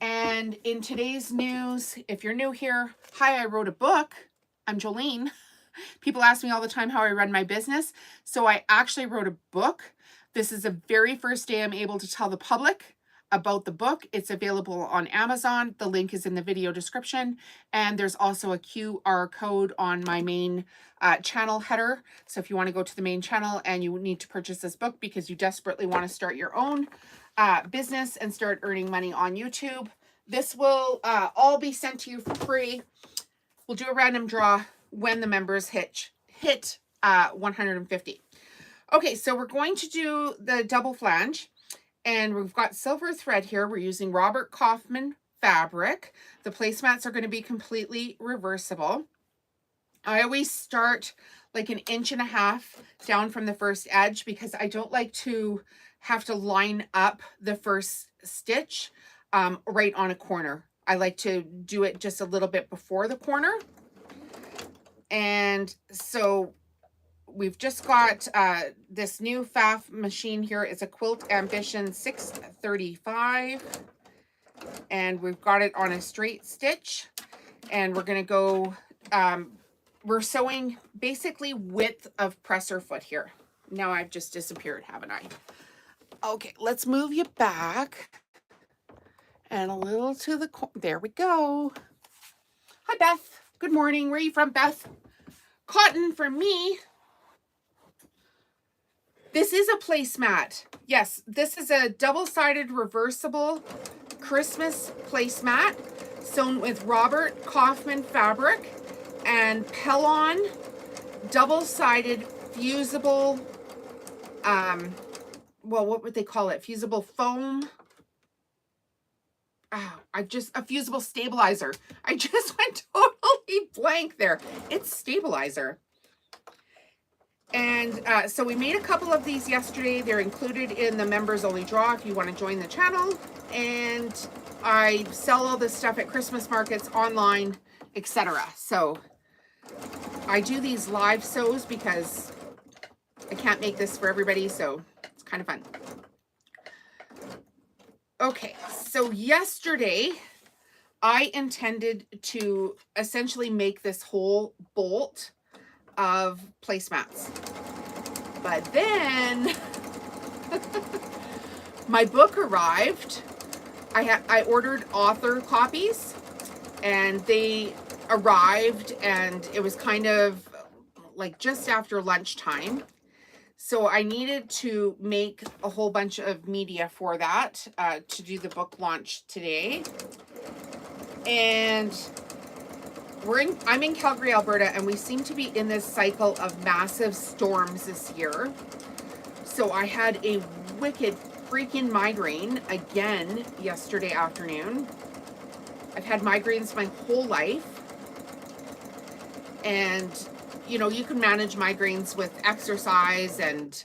And in today's news, if you're new here, hi, I wrote a book. I'm Jolene. People ask me all the time how I run my business. So I actually wrote a book. This is the very first day I'm able to tell the public about the book. It's available on Amazon. The link is in the video description. And there's also a QR code on my main channel header. So if you want to go to the main channel and you need to purchase this book because you desperately want to start your own business and start earning money on YouTube, this will all be sent to you for free. We'll do a random draw when the members hit 150. Okay, so we're going to do the double flange, and we've got silver thread here. We're using Robert Kaufman fabric. The placemats are going to be completely reversible. I always start like 1.5 inches down from the first edge because I don't like to have to line up the first stitch right on a corner. I like to do it just a little bit before the corner. And so we've just got this new FAF machine here. It's a Quilt Ambition 635. And we've got it on a straight stitch. And we're going to go, we're sewing basically width of presser foot here. Now I've just disappeared, haven't I? Okay, let's move you back. And a little to the corner. There we go. Hi, Beth. Good morning. Where are you from, Beth? Cotton for me. This is a placemat. Yes, this is a double-sided reversible Christmas placemat sewn with Robert Kaufman fabric and Pellon double-sided fusible, well, what would they call it? Fusible foam. Oh, a fusible stabilizer. I just went totally blank there. It's stabilizer. And so we made a couple of these yesterday. They're included in the members only draw if you want to join the channel. And I sell all this stuff at Christmas markets, online, etc. So I do these live sews because I can't make this for everybody, so it's kind of fun. Okay, so yesterday I intended to essentially make this whole bolt of placemats. But then my book arrived. I ordered author copies and they arrived, and it was kind of like just after lunchtime. So I needed to make a whole bunch of media for that to do the book launch today. And I'm in Calgary, Alberta, and we seem to be in this cycle of massive storms this year. So I had a wicked freaking migraine again yesterday afternoon. I've had migraines my whole life. And, you know, you can manage migraines with exercise and,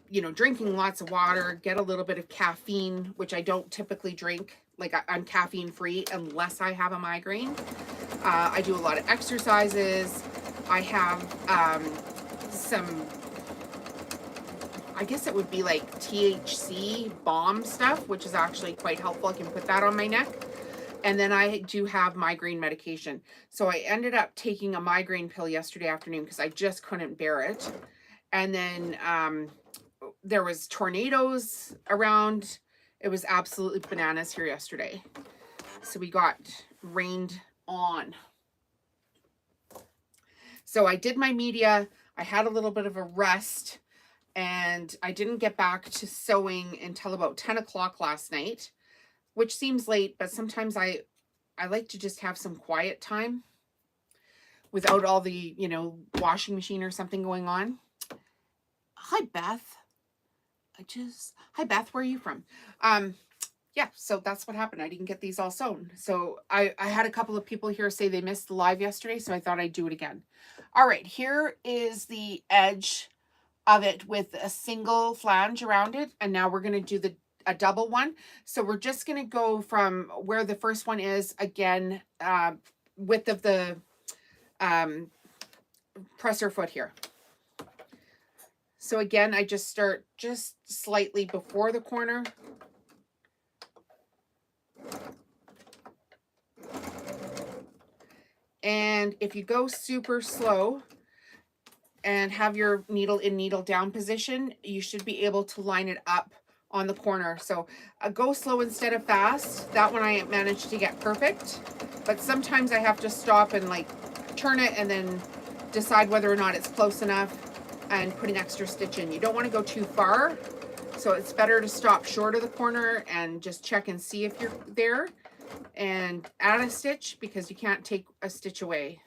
you know, drinking lots of water, get a little bit of caffeine, which I don't typically drink. Like, I'm caffeine free unless I have a migraine. I do a lot of exercises. I have some, I guess it would be like THC balm stuff, which is actually quite helpful. I can put that on my neck. And then I do have migraine medication. So I ended up taking a migraine pill yesterday afternoon because I just couldn't bear it. And then there was tornadoes around. It was absolutely bananas here yesterday. So we got rained on. So I did my media. I had a little bit of a rest, and I didn't get back to sewing until about 10 o'clock last night, which seems late, but sometimes I like to just have some quiet time without all the, you know, washing machine or something going on. Hi, Beth. Hi, Beth, where are you from? Yeah, so that's what happened. I didn't get these all sewn. So I had a couple of people here say they missed the live yesterday, so I thought I'd do it again. All right, here is the edge of it with a single flange around it. And now we're going to do a double one. So we're just going to go from where the first one is, again, width of the presser foot here. So again, I just start just slightly before the corner. And if you go super slow and have your needle in needle down position, you should be able to line it up on the corner. So go slow instead of fast. That one I managed to get perfect, but sometimes I have to stop and like turn it and then decide whether or not it's close enough and put an extra stitch in. You don't want to go too far, so it's better to stop short of the corner and just check and see if you're there and add a stitch, because you can't take a stitch away.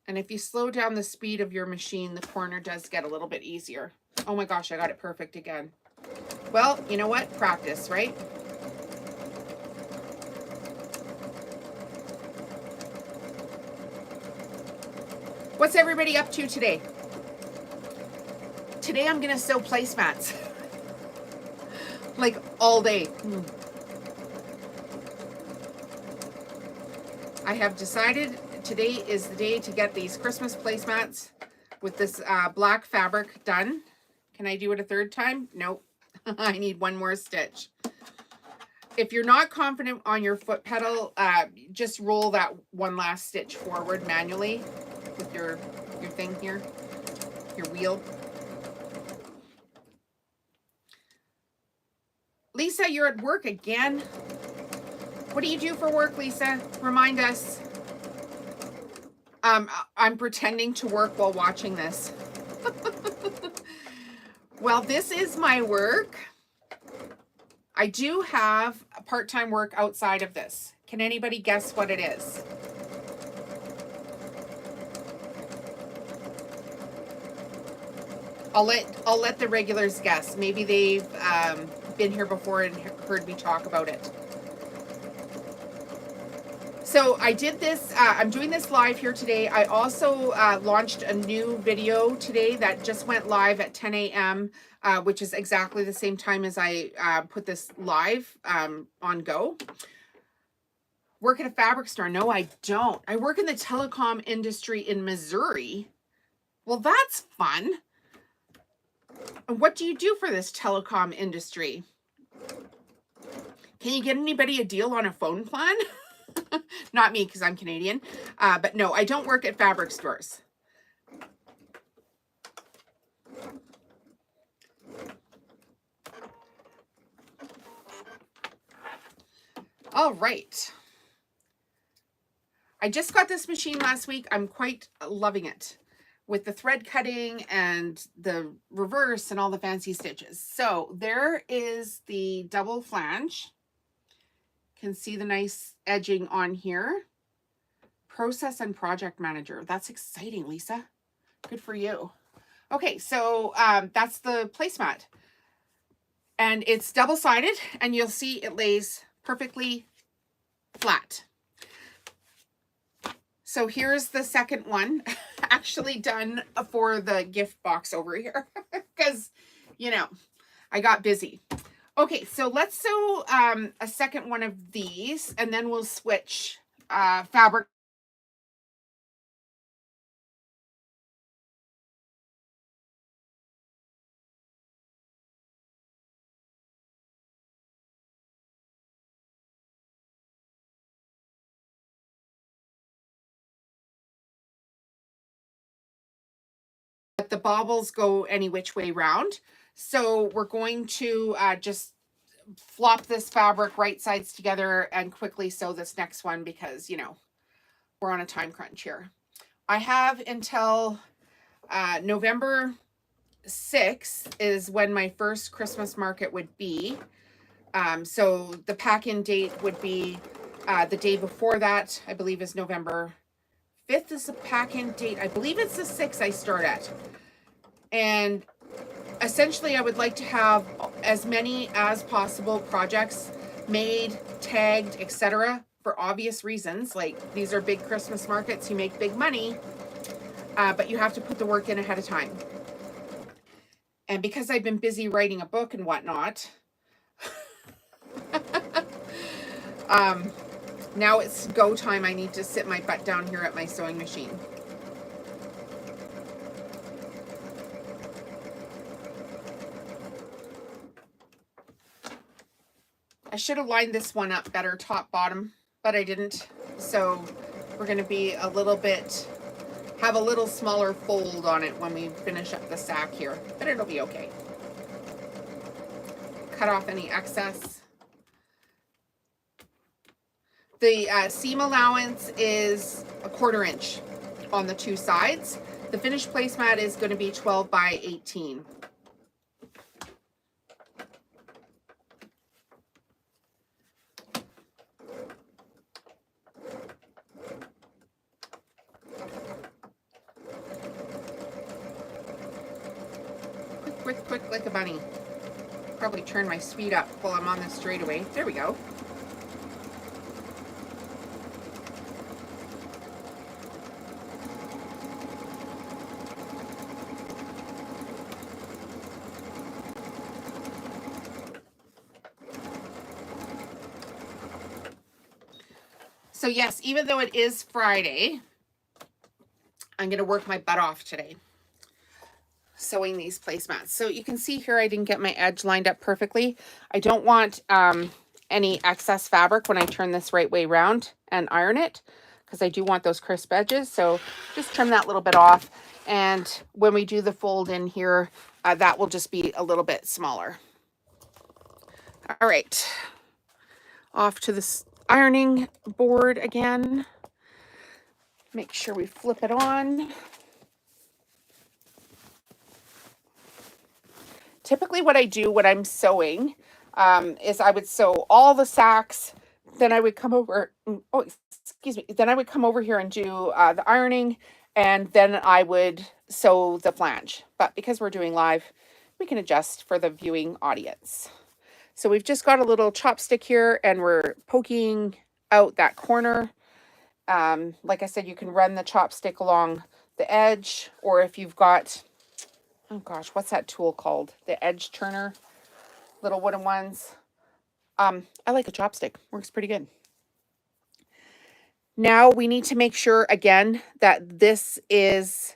And if you slow down the speed of your machine, the corner does get a little bit easier. Oh my gosh, I got it perfect again. Well, you know what? Practice, right? What's everybody up to today? Today I'm gonna sew placemats. Like all day. I have decided today is the day to get these Christmas placemats with this black fabric done. Can I do it a third time? Nope. I need one more stitch. If you're not confident on your foot pedal, just roll that one last stitch forward manually with your thing here, your wheel. Lisa, you're at work again. What do you do for work, Lisa? Remind us. I'm pretending to work while watching this. Well, this is my work. I do have a part-time work outside of this. Can anybody guess what it is? I'll let the regulars guess. Maybe they've been here before and heard me talk about it. So I did this, I'm doing this live here today. I also launched a new video today that just went live at 10 a.m., which is exactly the same time as I put this live on Go. Work at a fabric store? No, I don't. I work in the telecom industry in Missouri. Well, that's fun. And what do you do for this telecom industry? Can you get anybody a deal on a phone plan? Not me, because I'm Canadian. But no, I don't work at fabric stores. All right. I just got this machine last week. I'm quite loving it with the thread cutting and the reverse and all the fancy stitches. So there is the double flange. Can see the nice edging on here. Process and project manager. That's exciting, Lisa. Good for you. Okay, so that's the placemat. And it's double-sided, and you'll see it lays perfectly flat. So here's the second one, actually done for the gift box over here, because, you know, I got busy. Okay, so let's sew a second one of these, and then we'll switch fabric. But the bobbles go any which way round. So we're going to just flop this fabric right sides together and quickly sew this next one because, you know, we're on a time crunch here. I have until November 6th is when my first Christmas market would be. So the pack-in date would be the day before that, I believe is November 5th is the pack-in date. I believe it's the 6th I start at. And essentially, I would like to have as many as possible projects made, tagged, etc. for obvious reasons. Like, these are big Christmas markets, you make big money, but you have to put the work in ahead of time. And because I've been busy writing a book and whatnot, now it's go time. I need to sit my butt down here at my sewing machine. I should have lined this one up better top bottom, but I didn't. So we're going to be a little bit, have a little smaller fold on it when we finish up the sack here, but it'll be okay. Cut off any excess. The seam allowance is 1/4 inch on the two sides. The finished placemat is going to be 12 by 18. Quick, like a bunny. Probably turn my speed up while I'm on this straightaway. There we go. So yes, even though it is Friday, I'm going to work my butt off today sewing these placemats. So you can see here I didn't get my edge lined up perfectly. I don't want any excess fabric when I turn this right way around and iron it, because I do want those crisp edges. So just trim that little bit off. And when we do the fold in here, that will just be a little bit smaller. All right, off to this ironing board again. Make sure we flip it on. Typically what I do when I'm sewing is I would sew all the sacks, then I would come over, oh, excuse me, then I would come over here and do the ironing, and then I would sew the flange. But because we're doing live, we can adjust for the viewing audience. So we've just got a little chopstick here, and we're poking out that corner. Like I said, you can run the chopstick along the edge, or if you've got, oh gosh, what's that tool called? The edge turner, little wooden ones. I like a chopstick, works pretty good. Now we need to make sure again that this is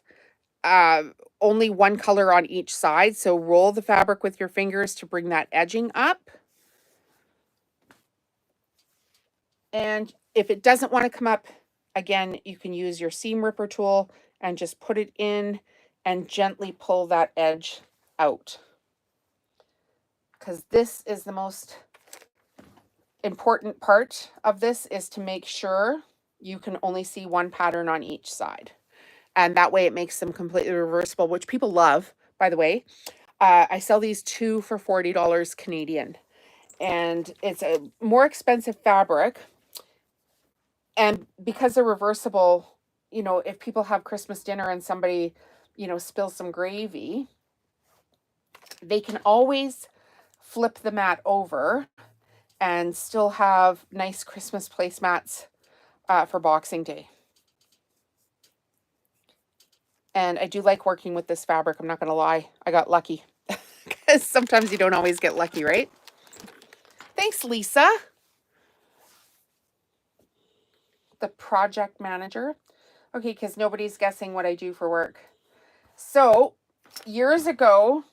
only one color on each side. So roll the fabric with your fingers to bring that edging up. And if it doesn't want to come up, again, you can use your seam ripper tool and just put it in and gently pull that edge out. Because this is the most important part of this, is to make sure you can only see one pattern on each side. And that way it makes them completely reversible, which people love, by the way. I sell these 2 for $40 Canadian. And it's a more expensive fabric. And because they're reversible, you know, if people have Christmas dinner and somebody, you know, spills some gravy, they can always flip the mat over and still have nice Christmas placemats for Boxing Day. And I do like working with this fabric. I'm not going to lie. I got lucky. Because sometimes you don't always get lucky, right? Thanks, Lisa. The project manager. Okay, because nobody's guessing what I do for work. So, years ago,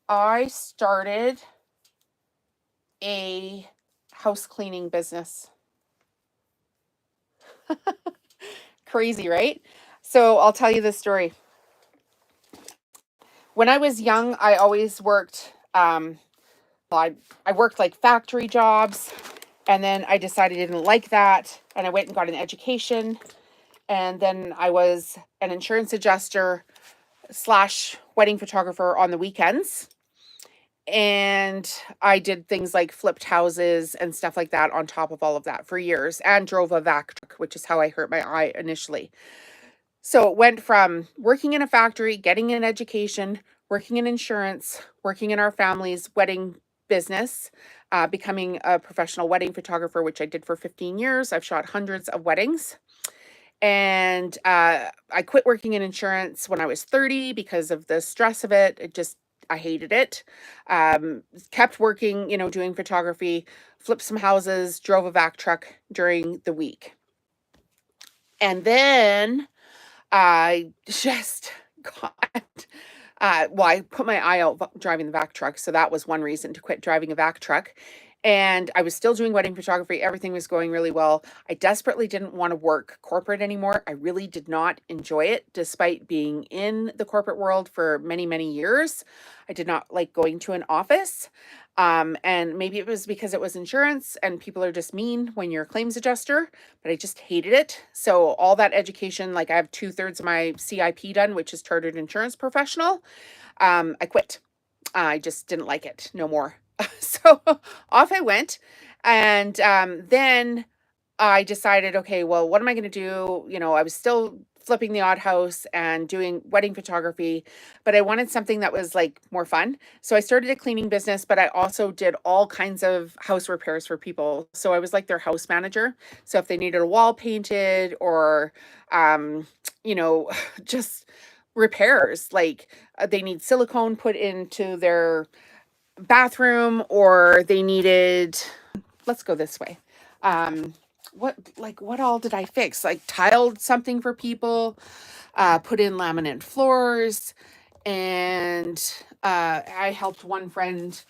I started a house cleaning business. Crazy, right? So I'll tell you this story. When I was young, I always worked, I worked like factory jobs, and then I decided I didn't like that, and I went and got an education, and then I was an insurance adjuster / wedding photographer on the weekends. And I did things like flipped houses and stuff like that on top of all of that for years, and drove a vac truck, which is how I hurt my eye initially. So it went from working in a factory, getting an education, working in insurance, working in our family's wedding business, becoming a professional wedding photographer, which I did for 15 years. I've shot hundreds of weddings. And I quit working in insurance when I was 30 because of the stress of it. I hated it. Kept working, you know, doing photography, flipped some houses, drove a vac truck during the week. And then I just got, well, I put my eye out driving the vac truck. So that was one reason to quit driving a vac truck. And I was still doing wedding photography. Everything was going really well. I desperately didn't want to work corporate anymore. I really did not enjoy it, despite being in the corporate world for many, many years. I did not like going to an office. And maybe it was because it was insurance and people are just mean when you're a claims adjuster, but I just hated it. So all that education, like I have 2/3 of my CIP done, which is Chartered Insurance Professional. I quit. I just didn't like it no more. So off I went. And then I decided, okay, well, what am I going to do? You know, I was still flipping the odd house and doing wedding photography, but I wanted something that was like more fun. So I started a cleaning business, but I also did all kinds of house repairs for people. So I was like their house manager. So if they needed a wall painted or, you know, just repairs, like they need silicone put into their bathroom, or they needed let's go this way. What all did I fix? Like tiled something for people, put in laminate floors, and I helped one friend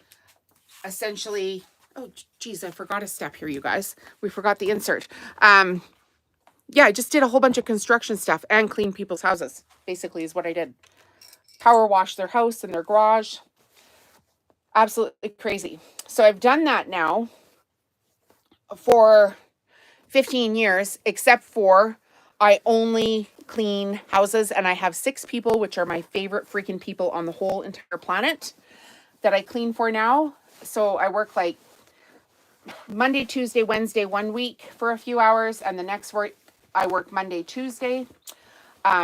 essentially. Oh, geez, I forgot a step here, you guys. We forgot the insert. Yeah, I just did a whole bunch of construction stuff and clean people's houses, basically, is what I did. Power wash their house and their garage. Absolutely crazy. So I've done that now for 15 years, except for I only clean houses, and I have 6 people, which are my favorite freaking people on the whole entire planet, that I clean for now. So I work like Monday, Tuesday, Wednesday, 1 week for a few hours, and the next week I work Monday, Tuesday.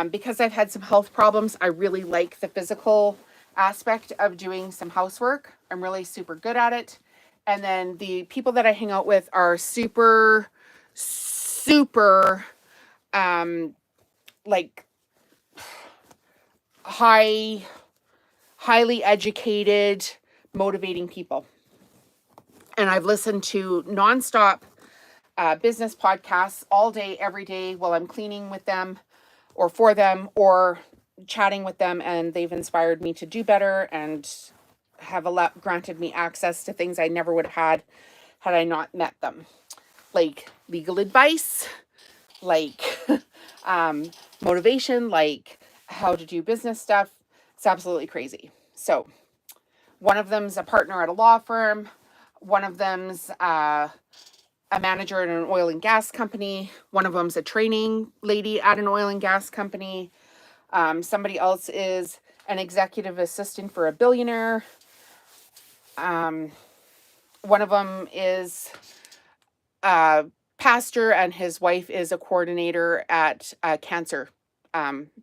Because I've had some health problems, I really like the physical aspect of doing some housework. I'm really super good at it. And then the people that I hang out with are super like highly educated, motivating people. And I've listened to nonstop business podcasts all day, every day while I'm cleaning with them or for them or chatting with them. And they've inspired me to do better and have granted me access to things I never would have had I not met them. Like legal advice, like motivation, like how to do business stuff. It's absolutely crazy. So one of them's a partner at a law firm. One of them's a manager at an oil and gas company. One of them's a training lady at an oil and gas company. Somebody else is an executive assistant for a billionaire. One of them is a pastor, and his wife is a coordinator at a cancer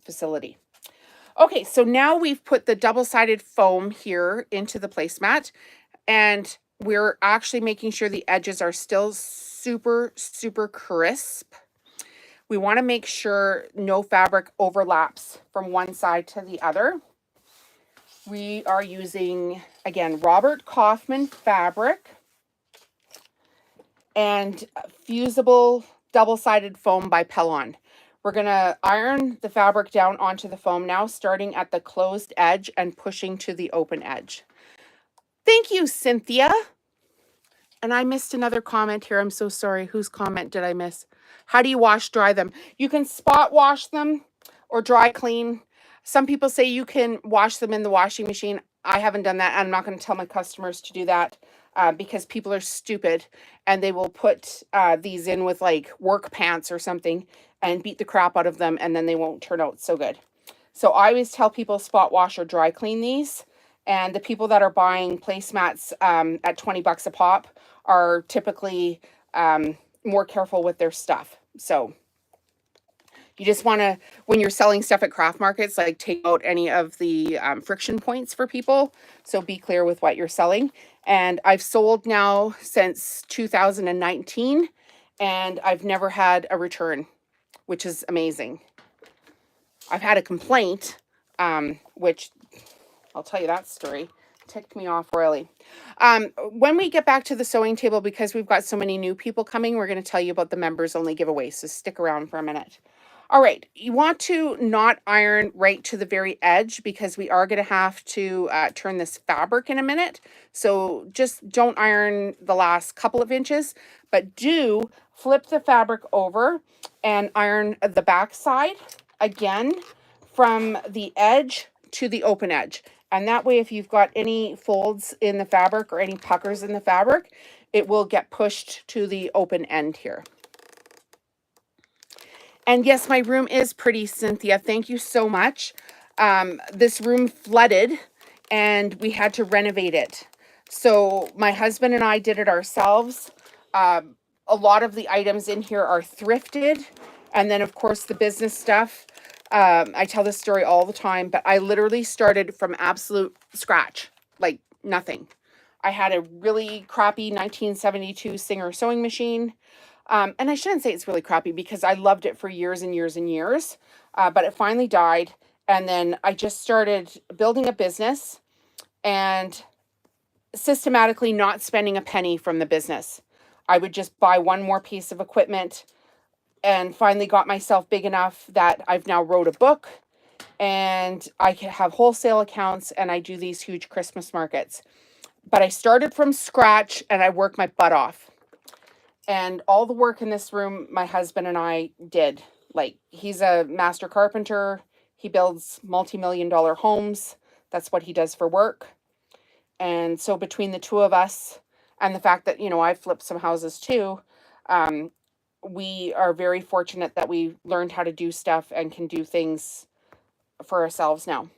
facility. Okay, so now we've put the double-sided foam here into the placemat, and we're actually making sure the edges are still super, super crisp. We want to make sure no fabric overlaps from one side to the other. We are using, again, Robert Kaufman fabric and fusible double-sided foam by Pellon. We're going to iron the fabric down onto the foam now, starting at the closed edge and pushing to the open edge. Thank you, Cynthia. And I missed another comment here. I'm so sorry. Whose comment did I miss? How do you wash dry them? You can spot wash them or dry clean. Some people say you can wash them in the washing machine. I haven't done that. I'm not going to tell my customers to do that because people are stupid and they will put these in with like work pants or something and beat the crap out of them, and then they won't turn out so good. So I always tell people spot wash or dry clean these. And the people that are buying placemats at 20 bucks a pop are typically more careful with their stuff. So you just want to, when you're selling stuff at craft markets, like take out any of the friction points for people. So be clear with what you're selling. And I've sold now since 2019, and I've never had a return, which is amazing. I've had a complaint, which I'll tell you that story. Ticked me off royally. When we get back to the sewing table, because we've got so many new people coming, we're going to tell you about the members only giveaway. So stick around for a minute. All right. You want to not iron right to the very edge because we are going to have to turn this fabric in a minute. So just don't iron the last couple of inches, but do flip the fabric over and iron the back side again from the edge to the open edge. And that way, if you've got any folds in the fabric or any puckers in the fabric, it will get pushed to the open end here. And yes, my room is pretty, Cynthia. Thank you so much. This room flooded and we had to renovate it. So my husband and I did it ourselves. A lot of the items in here are thrifted. And then, of course, the business stuff. I tell this story all the time, but I literally started from absolute scratch, like nothing. I had a really crappy 1972 Singer sewing machine. And I shouldn't say it's really crappy because I loved it for years and years and years, but it finally died. And then I just started building a business and systematically not spending a penny from the business. I would just buy one more piece of equipment, and finally got myself big enough that I've now wrote a book, and I can have wholesale accounts, and I do these huge Christmas markets. But I started from scratch and I worked my butt off. And all the work in this room, my husband and I did. Like, he's a master carpenter. He builds multi-million-dollar homes. That's what he does for work. And so between the two of us and the fact that, you know, I flipped some houses too, we are very fortunate that we learned how to do stuff and can do things for ourselves now.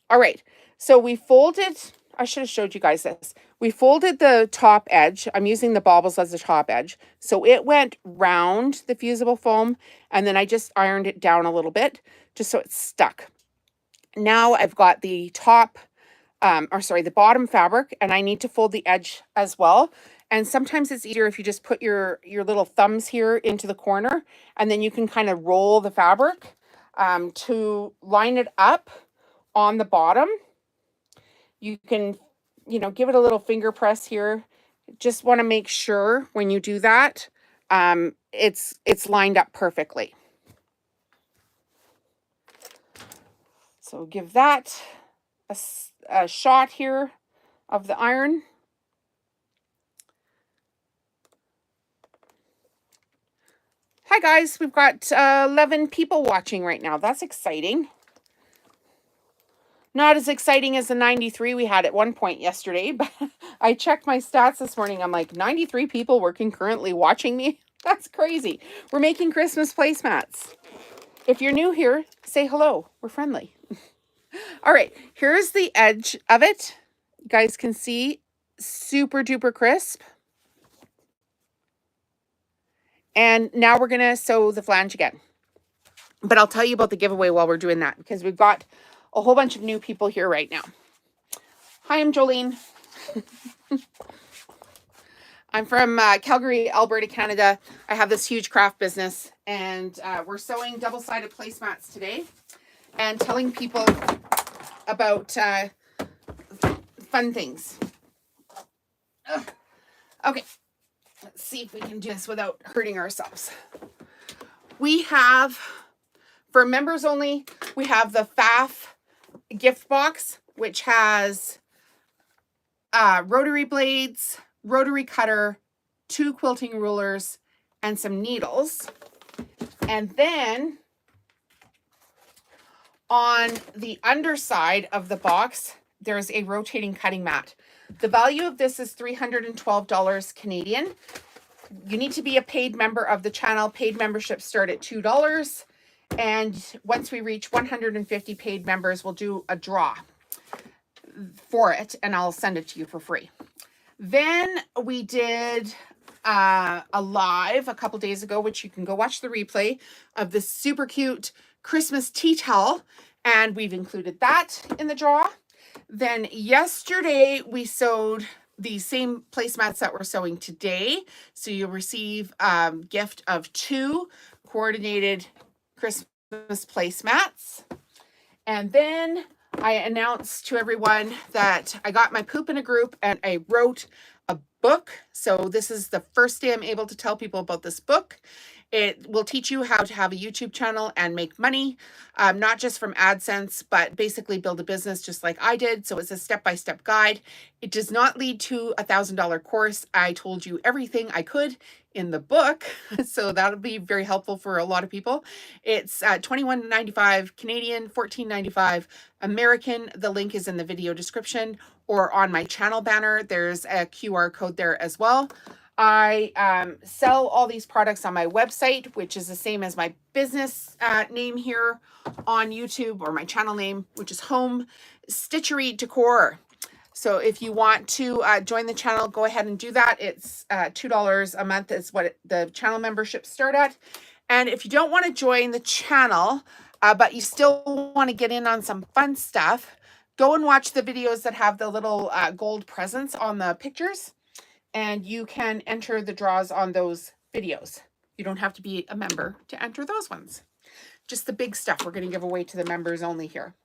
All right. So we folded, I should have showed you guys this. We folded the top edge. I'm using the baubles as the top edge. So it went round the fusible foam, and then I just ironed it down a little bit just so it's stuck. Now I've got the top, the bottom fabric, and I need to fold the edge as well. And sometimes it's easier if you just put your little thumbs here into the corner, and then you can kind of roll the fabric to line it up on the bottom. You can, you know, give it a little finger press here. Just want to make sure when you do that, it's lined up perfectly. So give that a shot here of the iron. Hi guys, we've got 11 people watching right now. That's exciting. Not as exciting as the 93 we had at one point yesterday, but I checked my stats this morning. I'm like, 93 people working currently watching me? That's crazy. We're making Christmas placemats. If you're new here, say hello. We're friendly. All right, here's the edge of it. You guys can see, super duper crisp. And now we're going to sew the flange again. But I'll tell you about the giveaway while we're doing that, because we've got a whole bunch of new people here right now. Hi, I'm Jolene. I'm from Calgary, Alberta, Canada. I have this huge craft business, and we're sewing double-sided placemats today and telling people about fun things. Ugh. Okay, let's see if we can do this without hurting ourselves. We have, for members only, we have the FAF gift box, which has rotary blades, rotary cutter, 2 quilting rulers, and some needles. And then on the underside of the box, there's a rotating cutting mat. The value of this is $312 Canadian. You need to be a paid member of the channel. Paid memberships start at $2. And once we reach 150 paid members, we'll do a draw for it, and I'll send it to you for free. Then we did a live a couple days ago, which you can go watch the replay of this super cute Christmas tea towel, and we've included that in the draw. Then yesterday we sewed the same placemats that we're sewing today. So you'll receive a gift of 2 coordinated Christmas placemats. And then I announced to everyone that I got my poop in a group and I wrote a book. So this is the first day I'm able to tell people about this book. It will teach you how to have a YouTube channel and make money, not just from AdSense, but basically build a business just like I did. So it's a step-by-step guide. It does not lead to a $1,000 course. I told you everything I could in the book, so that'll be very helpful for a lot of people. It's $21.95 Canadian, $14.95 American. The link is in the video description or on my channel banner. There's a QR code there as well. I sell all these products on my website, which is the same as my business name here on YouTube, or my channel name, which is Home Stitchery Decor. So if you want to join the channel, go ahead and do that. It's $2 a month is what the channel memberships start at. And if you don't want to join the channel, but you still want to get in on some fun stuff, go and watch the videos that have the little gold presents on the pictures. And you can enter the draws on those videos. You don't have to be a member to enter those ones. Just the big stuff we're going to give away to the members only here.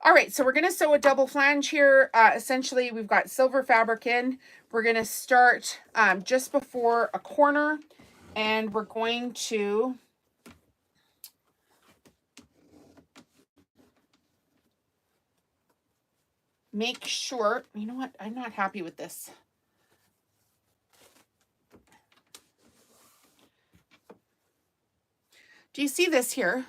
All right, so we're going to sew a double flange here. Essentially, we've got silver fabric in. We're going to start just before a corner, and we're going to make sure, you know what, I'm not happy with this. Do you see this here?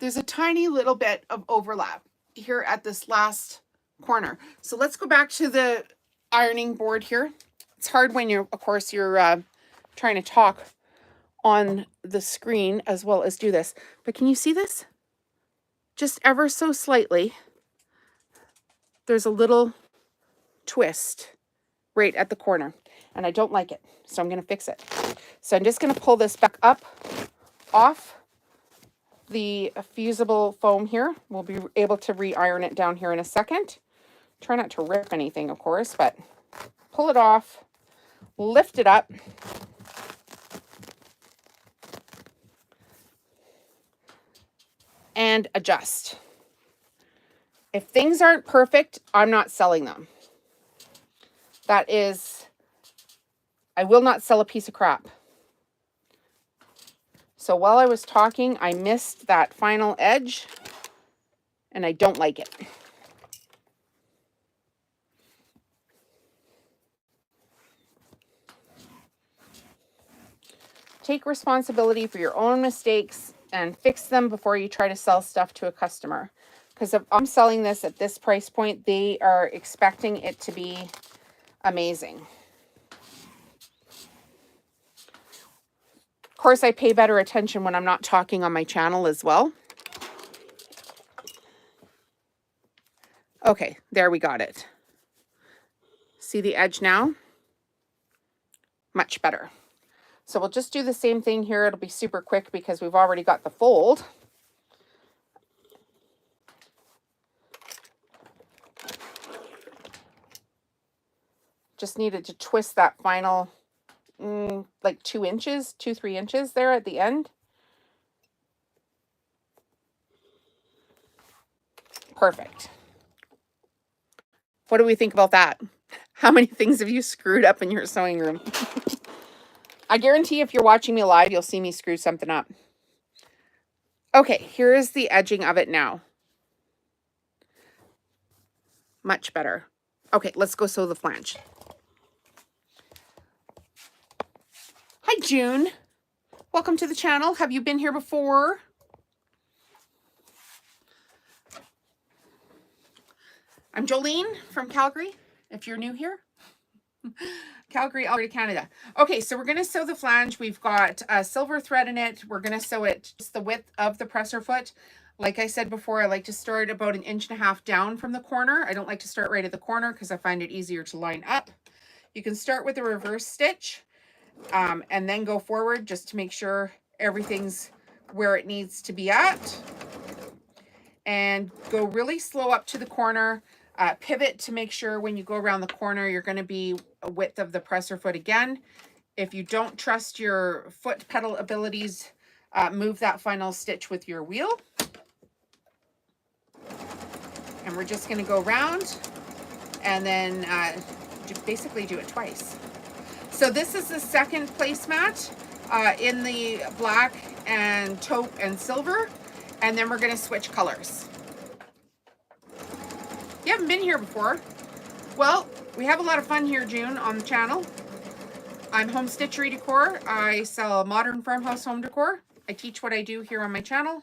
There's a tiny little bit of overlap here at this last corner. So let's go back to the ironing board here. It's hard when you're, of course, you're trying to talk on the screen as well as do this. But can you see this? Just ever so slightly, there's a little twist right at the corner, and I don't like it, so I'm going to fix it. So I'm just going to pull this back up off the fusible foam here. We'll be able to re-iron it down here in a second. Try not to rip anything, of course, but pull it off, lift it up, and adjust. If things aren't perfect, I'm not selling them. That is, I will not sell a piece of crap. So while I was talking, I missed that final edge, and I don't like it. Take responsibility for your own mistakes and fix them before you try to sell stuff to a customer. Because if I'm selling this at this price point, they are expecting it to be amazing. Of course, I pay better attention when I'm not talking on my channel as well. Okay, there we got it. See the edge now? Much better. So we'll just do the same thing here. It'll be super quick because we've already got the fold. Just needed to twist that final like 2 inches, 2-3 inches there at the end. Perfect. What do we think about that? How many things have you screwed up in your sewing room? I guarantee if you're watching me live, you'll see me screw something up. Okay, here is the edging of it now. Much better. Okay, let's go sew the flange. Hi, June. Welcome to the channel. Have you been here before? I'm Jolene from Calgary, if you're new here. Calgary, Alberta, Canada. Okay, so we're going to sew the flange. We've got silver thread in it. We're going to sew it just the width of the presser foot. Like I said before, I like to start about 1.5 inches down from the corner. I don't like to start right at the corner because I find it easier to line up. You can start with a reverse stitch and then go forward just to make sure everything's where it needs to be at. And go really slow up to the corner. Pivot to make sure when you go around the corner, you're going to be a width of the presser foot again. If you don't trust your foot pedal abilities, move that final stitch with your wheel. And we're just going to go around and then basically do it twice. So this is the second placemat in the black and taupe and silver. And then we're going to switch colors. You haven't been here before. Well, we have a lot of fun here, June, on the channel. I'm Home Stitchery Decor. I sell modern farmhouse home decor. I teach what I do here on my channel.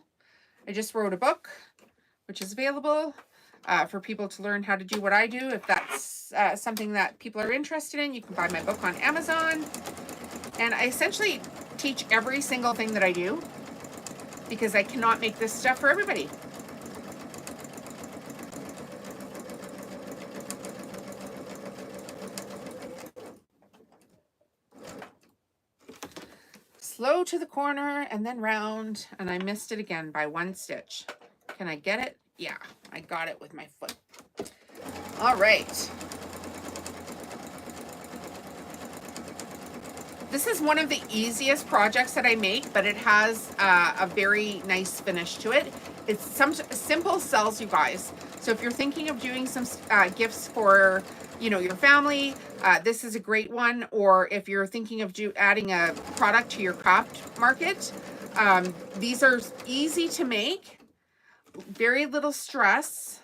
I just wrote a book, which is available for people to learn how to do what I do. If that's something that people are interested in, you can buy my book on Amazon. And I essentially teach every single thing that I do because I cannot make this stuff for everybody. Slow to the corner and then round, and I missed it again by 1 stitch. Can I get it? Yeah, I got it with my foot. All right. This is one of the easiest projects that I make, but it has a very nice finish to it. It's some simple sells, you guys. So if you're thinking of doing some gifts for, you know, your family, this is a great one. Or if you're thinking of adding a product to your craft market, these are easy to make, very little stress.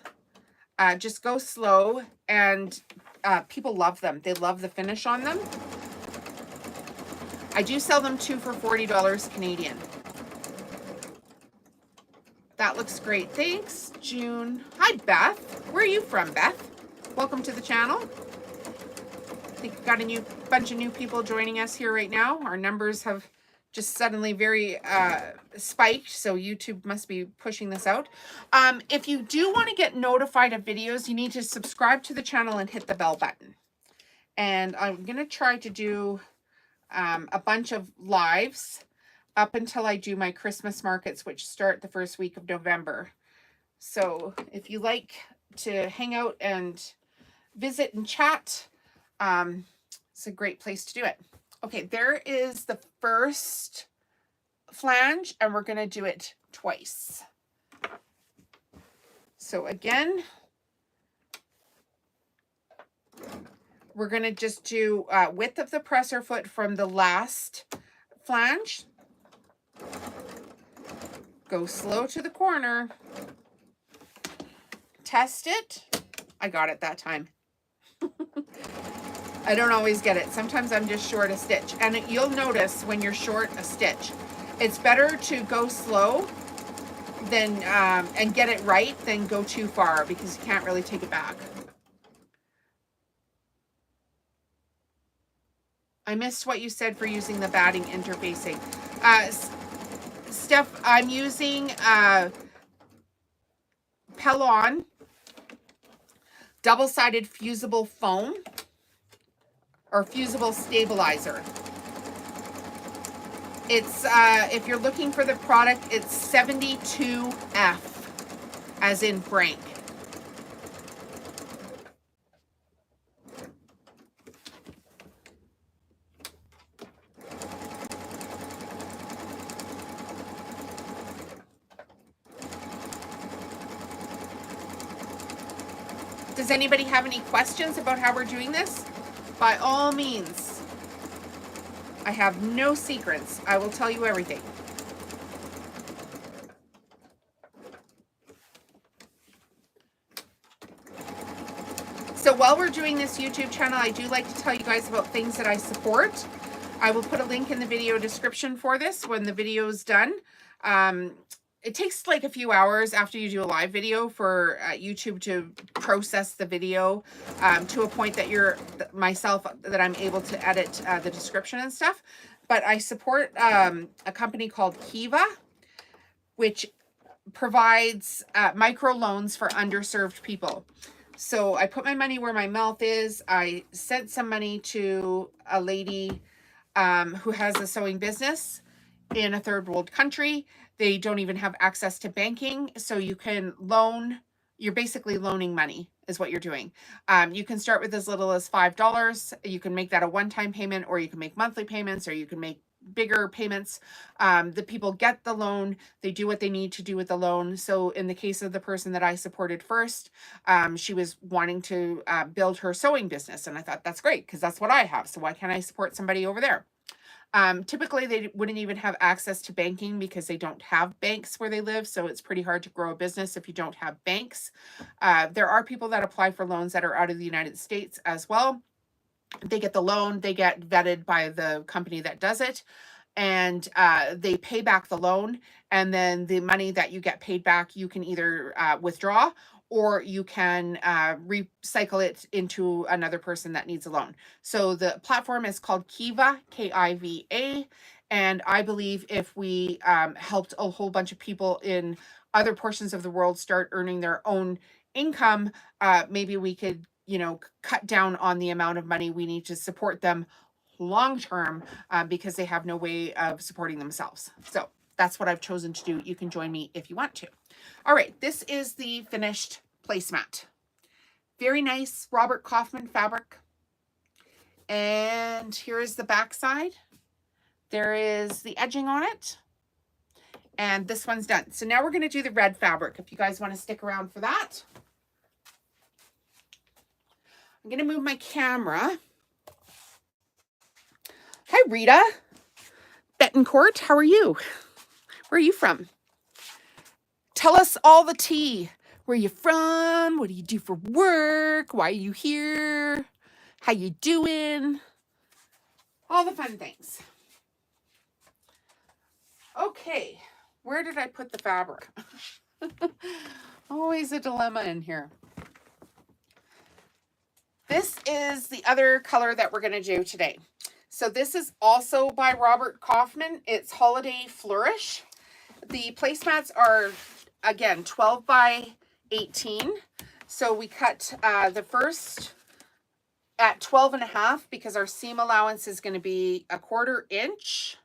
Just go slow, and people love them. They love the finish on them. I do sell them too for $40 Canadian. That looks great. Thanks, June. Hi, Beth. Where are you from, Beth? Welcome to the channel. I think we've got a bunch of new people joining us here right now. Our numbers have just suddenly very spiked, so YouTube must be pushing this out. If you do want to get notified of videos, you need to subscribe to the channel and hit the bell button. And I'm going to try to do a bunch of lives up until I do my Christmas markets, which start the first week of November. So if you like to hang out and visit and chat, it's a great place to do it. Okay, there is the first flange, and we're going to do it twice. So again, we're going to just do width of the presser foot from the last flange. Go slow to the corner. Test it. I got it that time. I don't always get it. Sometimes I'm just short a stitch. And you'll notice when you're short a stitch, it's better to go slow than and get it right than go too far, because you can't really take it back. I missed what you said for using the batting interfacing. Steph, I'm using Pellon double-sided fusible foam, or fusible stabilizer. It's if you're looking for the product, it's 72F, as in Frank. Does anybody have any questions about how we're doing this? By all means. I have no secrets. I will tell you everything. So while we're doing this YouTube channel, I do like to tell you guys about things that I support. I will put a link in the video description for this when the video is done. It takes like a few hours after you do a live video for YouTube to process the video to a point that that I'm able to edit the description and stuff. But I support a company called Kiva, which provides micro loans for underserved people. So I put my money where my mouth is. I sent some money to a lady who has a sewing business in a third world country. They don't even have access to banking. So you can loan, you're basically loaning money is what you're doing. You can start with as little as $5. You can make that a one-time payment, or you can make monthly payments, or you can make bigger payments. The people get the loan, they do what they need to do with the loan. So in the case of the person that I supported first, she was wanting to build her sewing business. And I thought, that's great, because that's what I have. So why can't I support somebody over there? Typically, they wouldn't even have access to banking because they don't have banks where they live. So it's pretty hard to grow a business if you don't have banks. There are people that apply for loans that are out of the United States as well. They get the loan, they get vetted by the company that does it, and they pay back the loan. And then the money that you get paid back, you can either withdraw, or you can recycle it into another person that needs a loan. So the platform is called Kiva, K-I-V-A. And I believe if we helped a whole bunch of people in other portions of the world start earning their own income, maybe we could, you know, cut down on the amount of money we need to support them long term, because they have no way of supporting themselves. So that's what I've chosen to do. You can join me if you want to. All right, this is the finished placemat. Very nice Robert Kaufman fabric. And here is the back side. There is the edging on it. And this one's done. So now we're going to do the red fabric, if you guys want to stick around for that. I'm going to move my camera. Hi, Rita. Betancourt, how are you? Where are you from? Tell us all the tea. Where are you from? What do you do for work? Why are you here? How you doing? All the fun things. Okay, where did I put the fabric? Always a dilemma in here. This is the other color that we're going to do today. So this is also by Robert Kaufman. It's Holiday Flourish. The placemats are, again, 12 by 18. So we cut the first at 12.5 because our seam allowance is going to be 1/4 inch.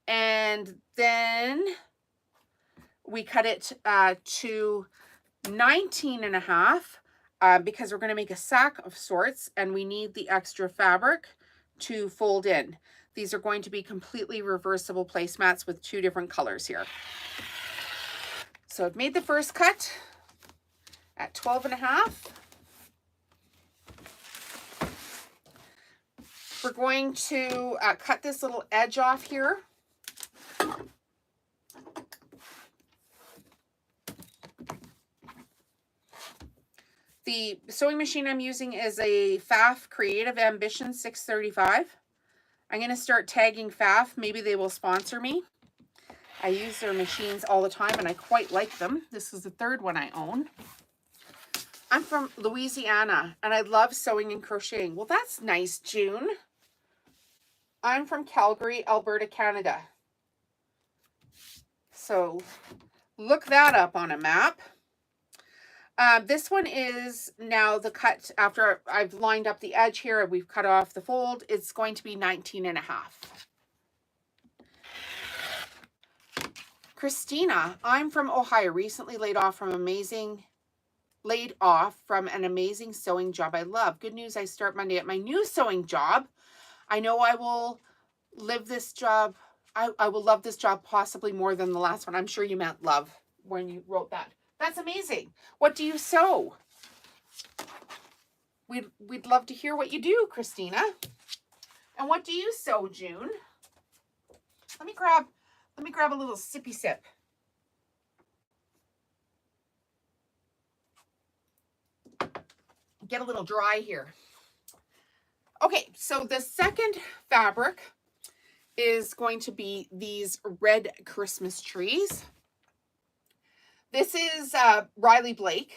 And then we cut it to 19.5 because we're going to make a sack of sorts and we need the extra fabric to fold in. These are going to be completely reversible placemats with 2 different colors here. So I've made the first cut at 12.5. We're going to cut this little edge off here. The sewing machine I'm using is a Pfaff Creative Ambition 635. I'm going to start tagging Pfaff. Maybe they will sponsor me. I use their machines all the time and I quite like them. This is the 3rd one I own. I'm from Louisiana and I love sewing and crocheting. Well, that's nice, June. I'm from Calgary, Alberta, Canada. So look that up on a map. This one is now the cut after I've lined up the edge here. We've cut off the fold. It's going to be 19.5. Christina, I'm from Ohio. Recently laid off from an amazing sewing job I love. Good news, I start Monday at my new sewing job. I know I will live this job. I will love this job possibly more than the last one. I'm sure you meant love when you wrote that. That's amazing. What do you sew? We'd love to hear what you do, Christina. And what do you sew, June? Let me grab a little sippy sip. Get a little dry here. Okay, so the second fabric is going to be these red Christmas trees. This is Riley Blake,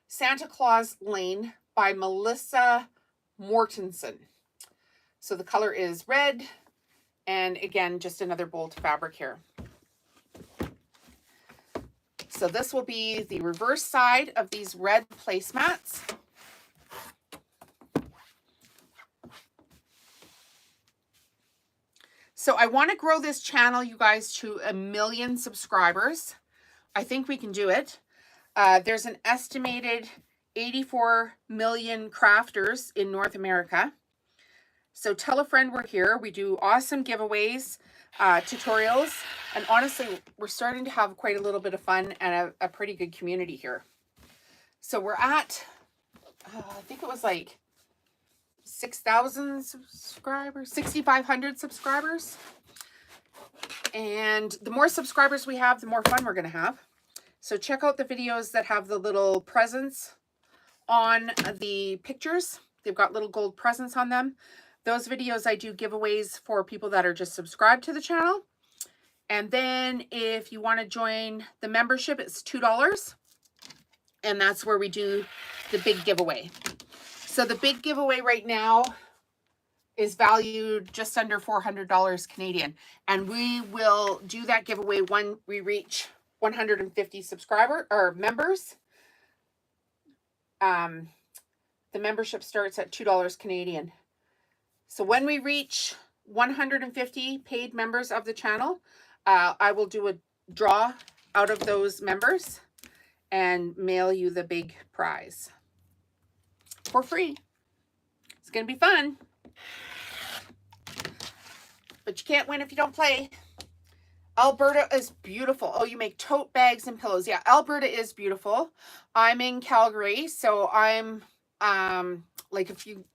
Santa Claus Lane by Melissa Mortensen. So the color is red, and again, just another bolt fabric here. So this will be the reverse side of these red placemats. So I want to grow this channel, you guys, to 1 million subscribers. I think we can do it. There's an estimated 84 million crafters in North America. So tell a friend we're here. We do awesome giveaways, tutorials, and honestly, we're starting to have quite a little bit of fun and a pretty good community here. So we're at, I think it was like 6,000 subscribers, 6,500 subscribers. And the more subscribers we have, the more fun we're going to have. So check out the videos that have the little presents on the pictures. They've got little gold presents on them. Those videos I do giveaways for people that are just subscribed to the channel. And then if you want to join the membership, it's $2. And that's where we do the big giveaway. So the big giveaway right now is valued just under $400 Canadian. And we will do that giveaway when we reach 150 subscriber or members. The membership starts at $2 Canadian. So when we reach 150 paid members of the channel, I will do a draw out of those members and mail you the big prize for free. It's going to be fun. But you can't win if you don't play. Alberta is beautiful. Oh, you make tote bags and pillows. Yeah, Alberta is beautiful. I'm in Calgary, so I'm like if you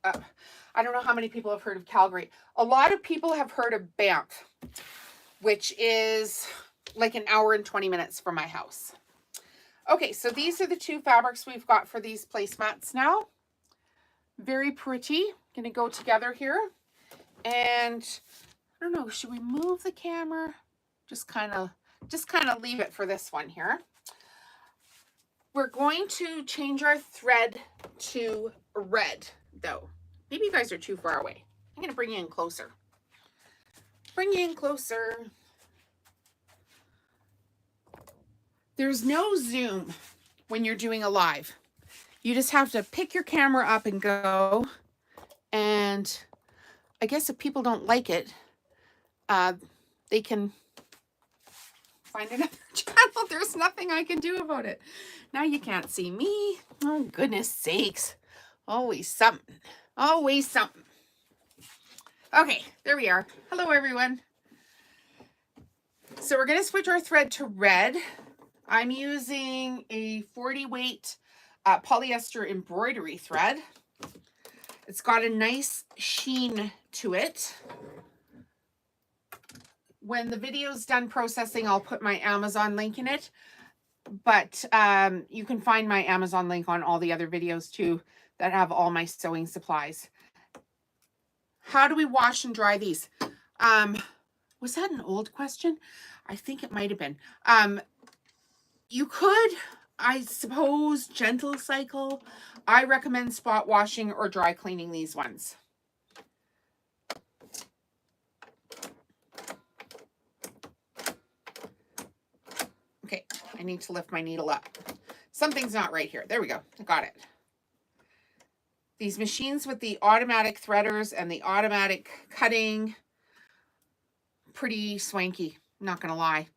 I don't know how many people have heard of Calgary. A lot of people have heard of Banff, which is like an hour and 20 minutes from my house. Okay, so these are the two fabrics we've got for these placemats now. Very pretty. Gonna go together here. And I don't know, should we move the camera? Just kind of leave it for this one here. We're going to change our thread to red though. Maybe you guys are too far away. I'm going to bring you in closer. Bring you in closer. There's no zoom when you're doing a live. You just have to pick your camera up and go. And I guess if people don't like it, they can find another channel. There's nothing I can do about it. Now you can't see me. Oh, goodness sakes. Always something. Always something. Okay, there we are. Hello, everyone. So we're going to switch our thread to red. I'm using a 40 weight polyester embroidery thread. It's got a nice sheen to it. When the video's done processing, I'll put my Amazon link in it. But you can find my Amazon link on all the other videos too that have all my sewing supplies. How do we wash and dry these? Was that an old question? I think it might have been. You could, I suppose, gentle cycle. I recommend spot washing or dry cleaning these ones. Okay, I need to lift my needle up. Something's not right here. There we go. I got it. These machines with the automatic threaders and the automatic cutting, pretty swanky, not gonna lie.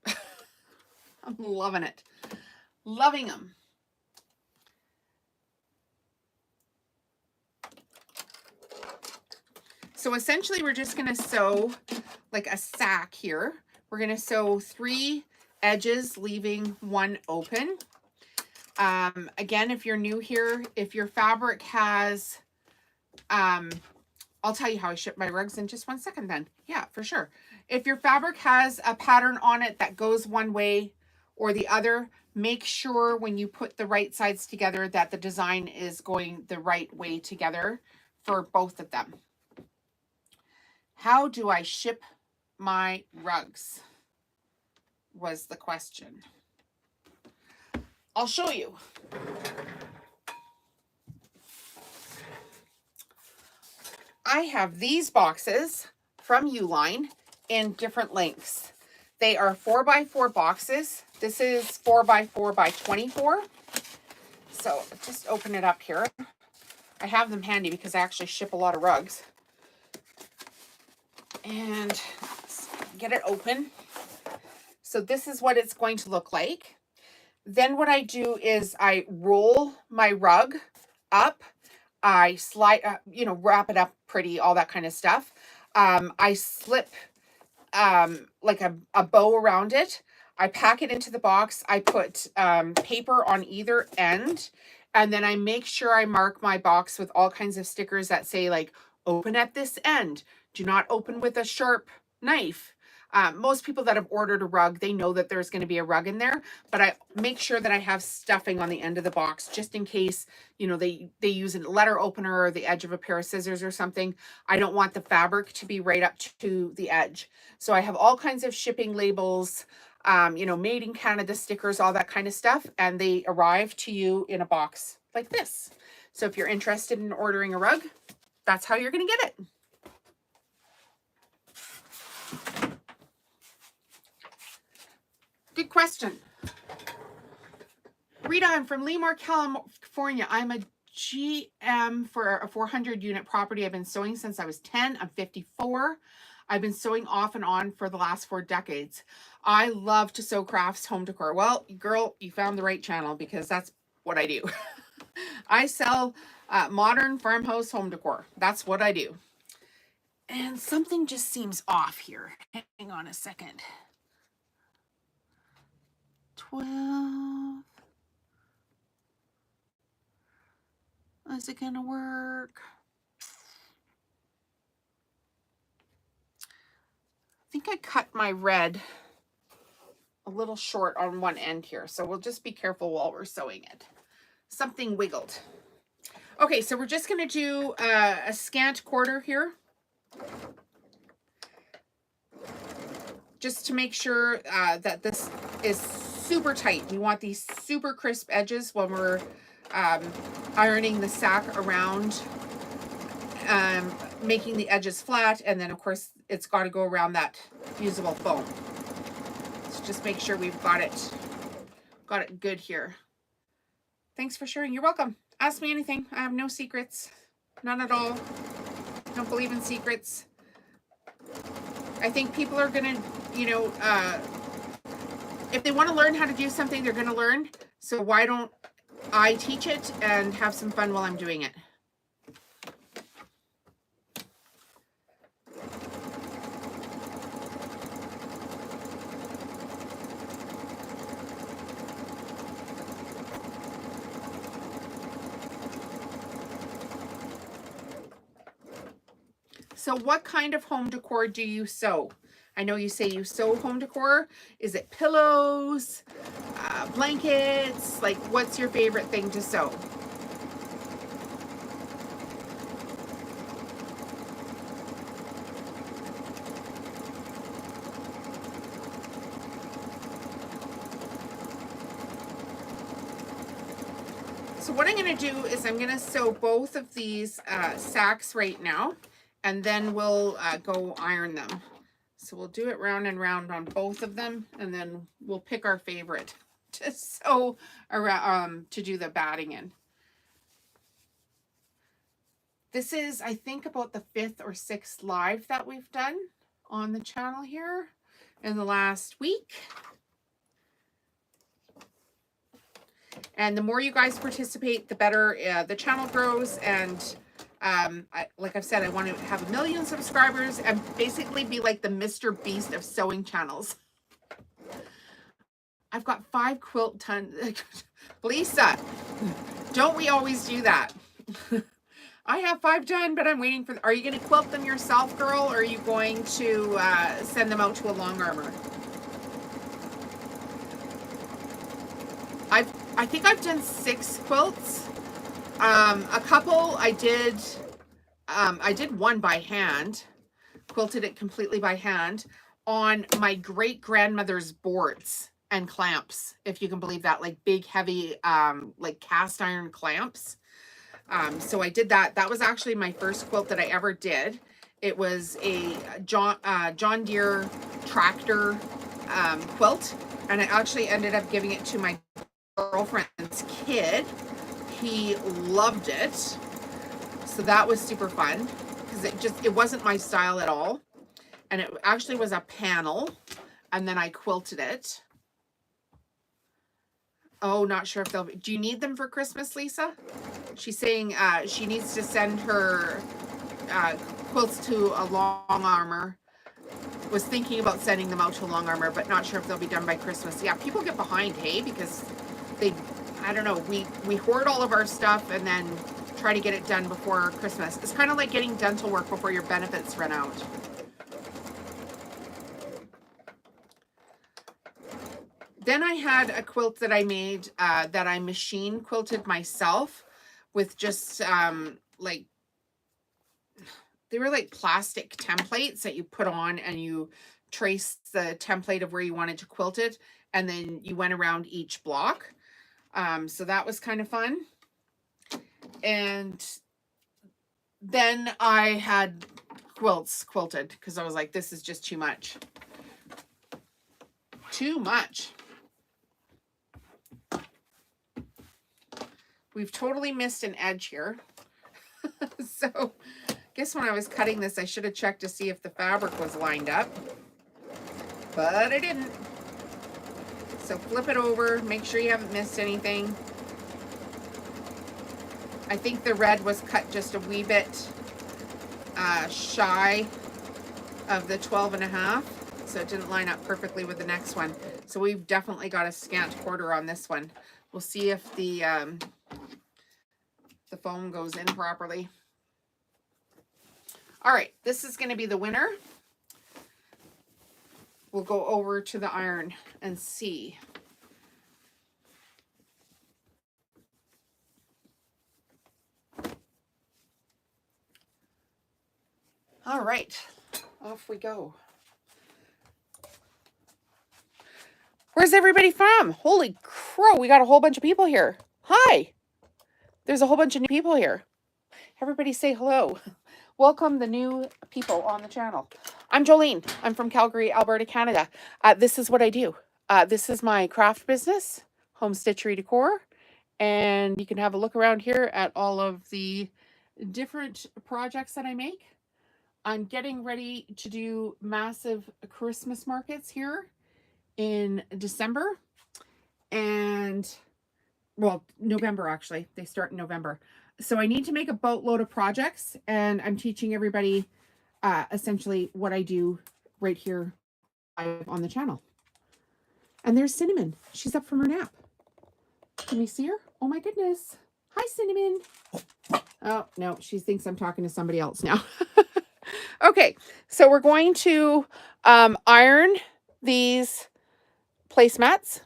I'm loving it. Loving them. So essentially we're just gonna sew like a sack here. We're gonna sew 3 edges, leaving 1 open. Again, if you're new here, if your fabric has, I'll tell you how I ship my rugs in just 1 second then. Yeah, for sure. If your fabric has a pattern on it that goes one way or the other, make sure when you put the right sides together that the design is going the right way together for both of them. How do I ship my rugs? Was the question. I'll show you. I have these boxes from Uline in different lengths. They are 4x4 boxes. This is 4x4 by 24. So just open it up here. I have them handy because I actually ship a lot of rugs. And let's get it open. So this is what it's going to look like. Then what I do is I roll my rug up. I slide, wrap it up pretty, all that kind of stuff. I slip like a bow around it. I pack it into the box. I put paper on either end. And then I make sure I mark my box with all kinds of stickers that say like, open at this end. Do not open with a sharp knife. Most people that have ordered a rug, they know that there's going to be a rug in there, but I make sure that I have stuffing on the end of the box just in case, they use a letter opener or the edge of a pair of scissors or something. I don't want the fabric to be right up to the edge. So I have all kinds of shipping labels, made in Canada stickers, all that kind of stuff, and they arrive to you in a box like this. So if you're interested in ordering a rug, that's how you're going to get it. Good question. Rita, I'm from Lemoore, California. I'm a GM for a 400 unit property. I've been sewing since I was 10. I'm 54. I've been sewing off and on for the last 4 decades. I love to sew crafts, home decor. Well, girl, you found the right channel because that's what I do. I sell modern farmhouse home decor. That's what I do. And something just seems off here. Hang on a second. 12. Is it gonna work? I think I cut my red a little short on one end here, so we'll just be careful while we're sewing it. Something wiggled. Okay, so we're just gonna do a scant quarter here, just to make sure that this is super tight. We want these super crisp edges when we're ironing the sack around, making the edges flat, and then of course it's got to go around that fusible foam. So just make sure we've got it good here. Thanks for sharing. You're welcome. Ask me anything. I have no secrets, none at all. Don't believe in secrets. I think people are gonna, you know, if they want to learn how to do something, they're gonna learn. So why don't I teach it and have some fun while I'm doing it? So what kind of home decor do you sew? I know you say you sew home decor. Is it pillows, blankets? Like, what's your favorite thing to sew? So what I'm going to do is I'm going to sew both of these sacks right now, and then we'll go iron them. So we'll do it round and round on both of them, and then we'll pick our favorite to sew around, to do the batting in. This is, I think, about the 5th or 6th live that we've done on the channel here in the last week. And the more you guys participate, the better the channel grows. And like I've said, I want to have 1 million subscribers and basically be like the Mr. Beast of sewing channels. I've got 5 quilt tons. Lisa, don't we always do that? I have 5 done, but I'm waiting for, are you going to quilt them yourself, girl? Or are you going to send them out to a long armor? I think I've done 6 quilts. A couple I did one by hand, quilted it completely by hand on my great grandmother's boards and clamps, if you can believe that, like big heavy like cast iron clamps. So I did that. That was actually my first quilt that I ever did. It was a John Deere tractor quilt, and I actually ended up giving it to my girlfriend's kid. He loved it, so that was super fun because it wasn't my style at all, and it actually was a panel, and then I quilted it. Oh, not sure if they'll be, do you need them for Christmas, Lisa? She's saying she needs to send her quilts to a long armor. Was thinking about sending them out to a long armor, but not sure if they'll be done by Christmas. Yeah, people get behind, hey, because they, I don't know, we hoard all of our stuff and then try to get it done before Christmas. It's kind of like getting dental work before your benefits run out. Then I had a quilt that I made that I machine quilted myself with just like, they were like plastic templates that you put on and you trace the template of where you wanted to quilt it, and then you went around each block. So that was kind of fun. And then I had quilts quilted because I was like, this is just too much. Too much. We've totally missed an edge here. So I guess when I was cutting this, I should have checked to see if the fabric was lined up, but I didn't. So flip it over, make sure you haven't missed anything. I think the red was cut just a wee bit shy of the 12.5. so it didn't line up perfectly with the next one. So we've definitely got a scant quarter on this one. We'll see if the foam goes in properly. All right, this is going to be the winner. We'll go over to the iron and see. All right, off we go. Where's everybody from? Holy crow, we got a whole bunch of people here. Hi. There's a whole bunch of new people here. Everybody say hello. Welcome the new people on the channel. I'm Jolene. I'm from Calgary, Alberta, Canada. This is what I do. This is my craft business, Home Stitchery Decor. And you can have a look around here at all of the different projects that I make. I'm getting ready to do massive Christmas markets here in December. And, well, November actually. They start in November. So I need to make a boatload of projects, and I'm teaching everybody essentially what I do right here on the channel. And there's Cinnamon. She's up from her nap. Can we see her? Oh my goodness. Hi, Cinnamon. Oh, no, she thinks I'm talking to somebody else now. Okay, so we're going to iron these placemats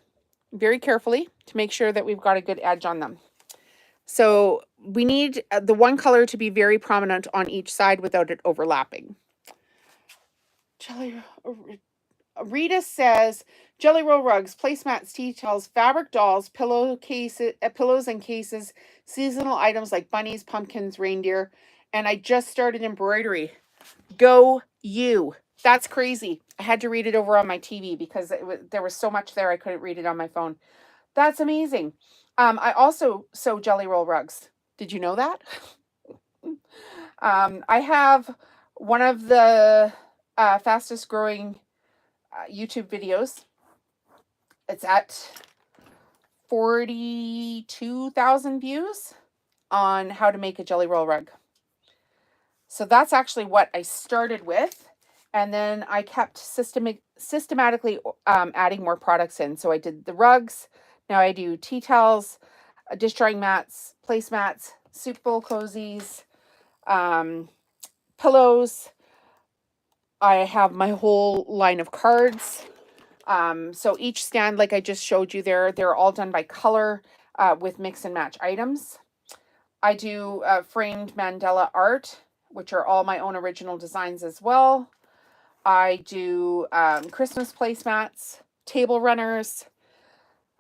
very carefully to make sure that we've got a good edge on them. So we need the one color to be very prominent on each side without it overlapping. Rita says, Jelly Roll rugs, placemats, tea towels, fabric dolls, pillows and cases, seasonal items like bunnies, pumpkins, reindeer, and I just started embroidery. Go you. That's crazy. I had to read it over on my TV because there was so much there I couldn't read it on my phone. That's amazing. I also sew Jelly Roll rugs. Did you know that? I have one of the fastest growing YouTube videos. It's at 42,000 views on how to make a Jelly Roll rug. So that's actually what I started with. And then I kept systematically adding more products in. So I did the rugs. Now I do tea towels, dish drying mats, placemats, soup bowl cozies, pillows. I have my whole line of cards. So each stand, like I just showed you there, they're all done by color with mix and match items. I do framed mandala art, which are all my own original designs as well. I do Christmas placemats, table runners.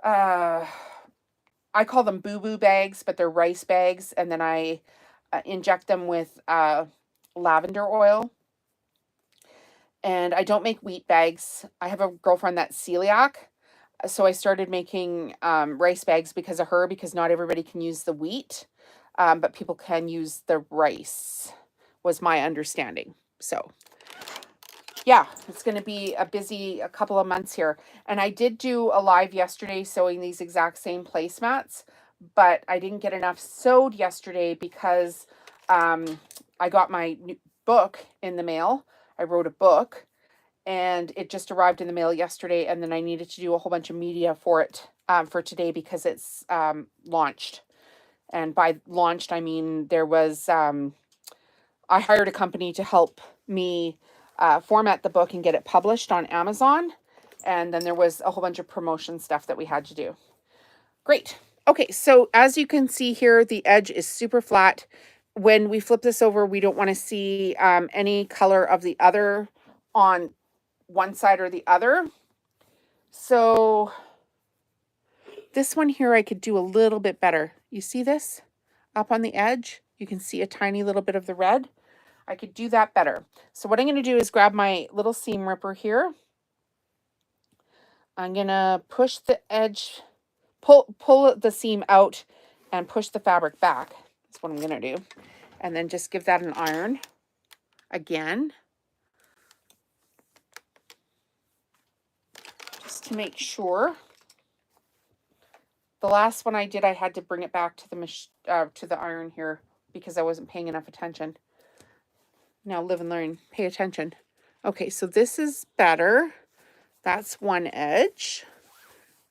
I call them boo-boo bags, but they're rice bags. And then I inject them with lavender oil. And I don't make wheat bags. I have a girlfriend that's celiac. So I started making rice bags because of her, because not everybody can use the wheat, but people can use the rice, was my understanding. So yeah, it's going to be a couple of months here. And I did do a live yesterday sewing these exact same placemats, but I didn't get enough sewed yesterday because I got my new book in the mail. I wrote a book and it just arrived in the mail yesterday. And then I needed to do a whole bunch of media for it for today because it's launched. And by launched, I mean there was, I hired a company to help me format the book and get it published on Amazon. And then there was a whole bunch of promotion stuff that we had to do. Great. Okay, so as you can see here, the edge is super flat. When we flip this over, we don't want to see any color of the other on one side or the other. So this one here, I could do a little bit better. You see this up on the edge? You can see a tiny little bit of the red. I could do that better. So what I'm going to do is grab my little seam ripper here. I'm going to push the edge, pull the seam out and push the fabric back. That's what I'm going to do. And then just give that an iron again. Just to make sure. The last one I did, I had to bring it back to the iron here because I wasn't paying enough attention. Now live and learn. Pay attention. Okay, so this is better. That's one edge.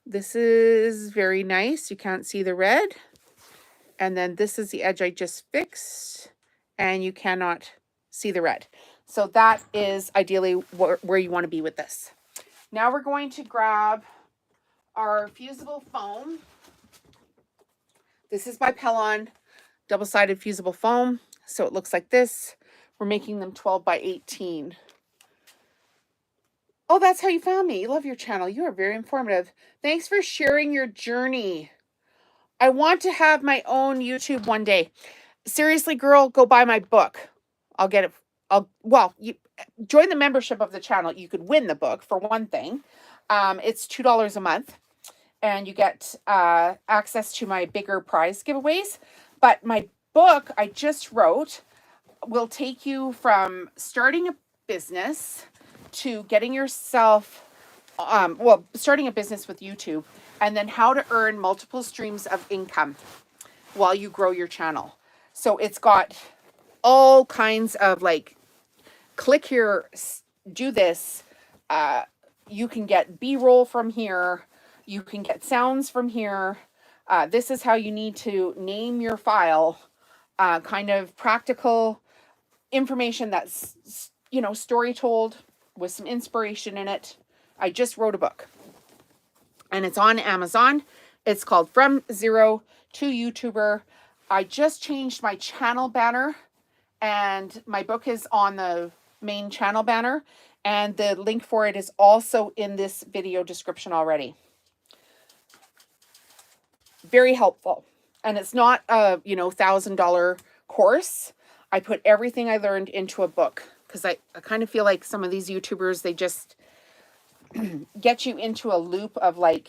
This is very nice. You can't see the red. And then this is the edge I just fixed, and you cannot see the red. So that is ideally where you want to be with this. Now we're going to grab our fusible foam. This is by Pellon, double-sided fusible foam. So it looks like this. We're making them 12 by 18. Oh, that's how you found me. Love your channel. You are very informative. Thanks for sharing your journey. I want to have my own YouTube one day. Seriously, girl, go buy my book. I'll get it. You join the membership of the channel. You could win the book for one thing. It's $2 a month, and you get access to my bigger prize giveaways. But my book I just wrote will take you from starting a business to getting yourself, starting a business with YouTube, and then how to earn multiple streams of income while you grow your channel. So it's got all kinds of like, click here, do this. You can get B-roll from here. You can get sounds from here. This is how you need to name your file. Kind of practical information that's, you know, story told with some inspiration in it. I just wrote a book, and it's on Amazon. It's called From Zero to YouTuber. I just changed my channel banner, and my book is on the main channel banner, and the link for it is also in this video description already. Very helpful. And it's not a, you know, $1,000 course. I put everything I learned into a book, because I kind of feel like some of these YouTubers, they just get you into a loop of like,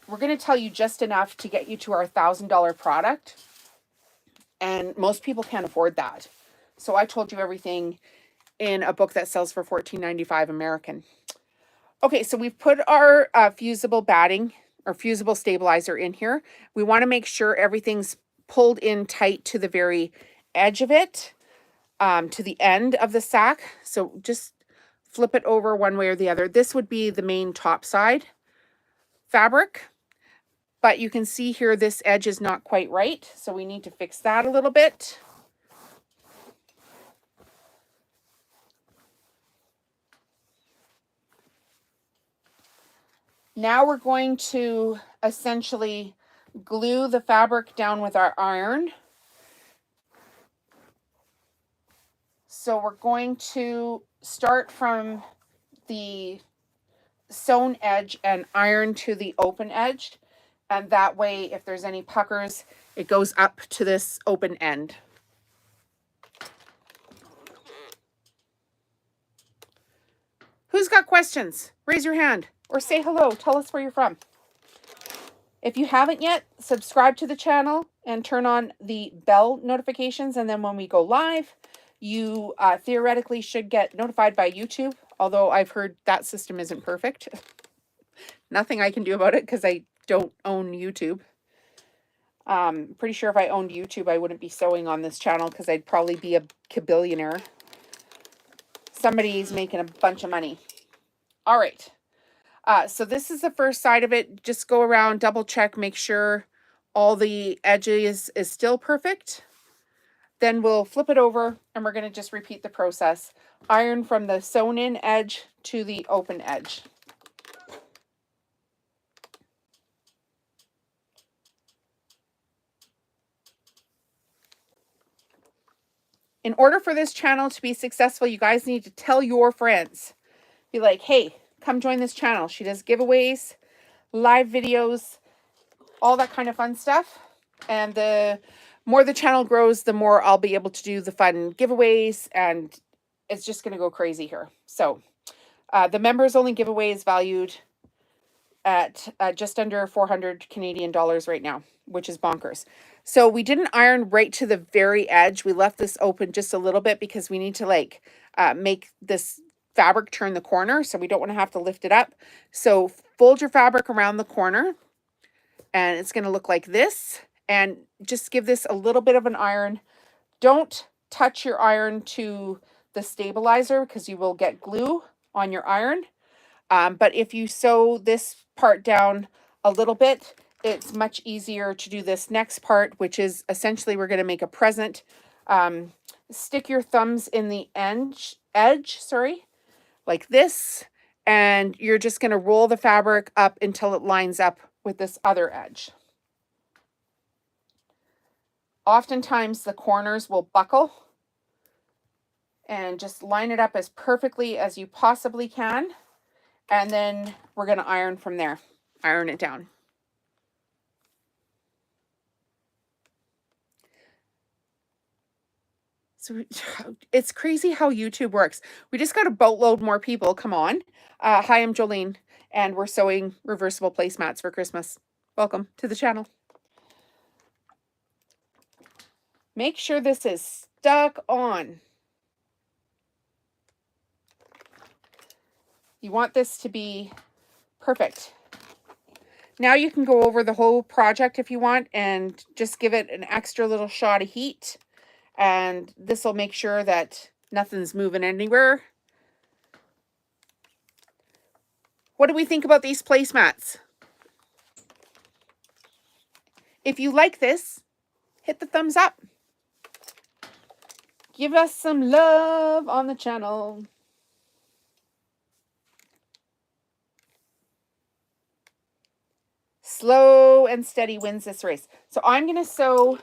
we're going to tell you just enough to get you to our $1,000 product. And most people can't afford that. So I told you everything in a book that sells for $14.95 American. Okay, so we've put our fusible batting or fusible stabilizer in here. We want to make sure everything's pulled in tight to the very edge of it, to the end of the sack. So just flip it over one way or the other. This would be the main top side fabric. But you can see here, this edge is not quite right. So we need to fix that a little bit. Now we're going to essentially glue the fabric down with our iron. So we're going to start from the sewn edge and iron to the open edge. And that way, if there's any puckers, it goes up to this open end. Who's got questions? Raise your hand or say hello. Tell us where you're from. If you haven't yet, subscribe to the channel and turn on the bell notifications. And then when we go live, you theoretically should get notified by YouTube. Although I've heard that system isn't perfect. Nothing I can do about it because I don't own YouTube. Pretty sure if I owned YouTube, I wouldn't be sewing on this channel because I'd probably be a billionaire. Somebody's making a bunch of money. All right. So this is the first side of it. Just go around, double check, make sure all the edges is still perfect. Then we'll flip it over and we're going to just repeat the process. Iron from the sewn in edge to the open edge. In order for this channel to be successful, you guys need to tell your friends. Be like, hey, come join this channel. She does giveaways, live videos, all that kind of fun stuff. And the more the channel grows, the more I'll be able to do the fun giveaways, and it's just going to go crazy here. So the members only giveaway is valued at just under 400 Canadian dollars right now, which is bonkers. So we didn't iron right to the very edge. We left this open just a little bit because we need to like make this fabric turn the corner. So we don't want to have to lift it up. So fold your fabric around the corner and it's going to look like this. And just give this a little bit of an iron. Don't touch your iron to the stabilizer because you will get glue on your iron. But if you sew this part down a little bit, it's much easier to do this next part, which is essentially we're going to make a present. Stick your thumbs in the edge, like this, and you're just going to roll the fabric up until it lines up with this other edge. Oftentimes the corners will buckle, and just line it up as perfectly as you possibly can. And then we're going to iron from there. Iron it down. So it's crazy how YouTube works. We just got a boatload more people. Come on. Hi, I'm Jolene, and we're sewing reversible placemats for Christmas. Welcome to the channel. Make sure this is stuck on. You want this to be perfect. Now you can go over the whole project if you want and just give it an extra little shot of heat. And this will make sure that nothing's moving anywhere. What do we think about these placemats? If you like this, hit the thumbs up. Give us some love on the channel. Slow and steady wins this race. So I'm going to sew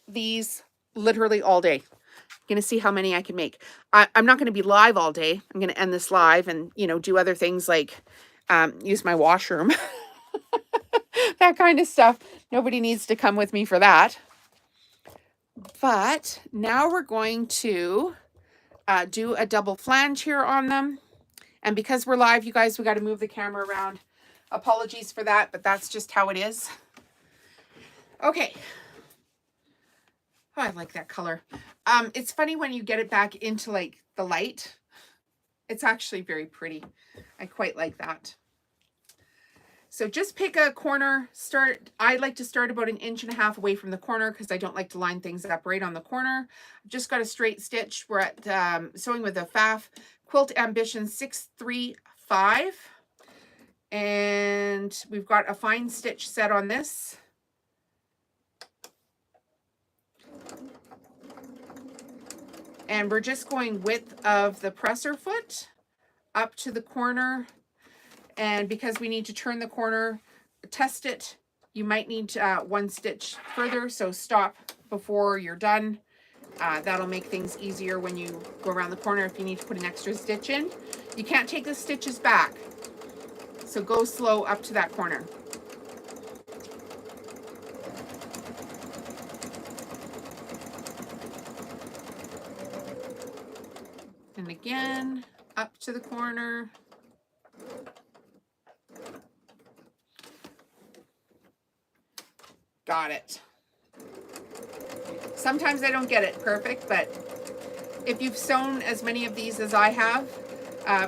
these literally all day. I'm going to see how many I can make. I'm not going to be live all day. I'm going to end this live and, you know, do other things like use my washroom. That kind of stuff. Nobody needs to come with me for that. But now we're going to do a double flange here on them. And because we're live, you guys, we got to move the camera around. Apologies for that, but that's just how it is. Okay. Oh, I like that color. It's funny when you get it back into like the light. It's actually very pretty. I quite like that. So just pick a corner, I like to start about 1.5 inches away from the corner because I don't like to line things up right on the corner. I've just got a straight stitch. We're at sewing with a FAF Quilt Ambition 635. And we've got a fine stitch set on this. And we're just going width of the presser foot up to the corner. And because we need to turn the corner, test it, you might need 1 stitch further. So stop before you're done. That'll make things easier when you go around the corner if you need to put an extra stitch in. You can't take the stitches back. So go slow up to that corner. And again, up to the corner. Got it. Sometimes I don't get it perfect, but if you've sewn as many of these as I have,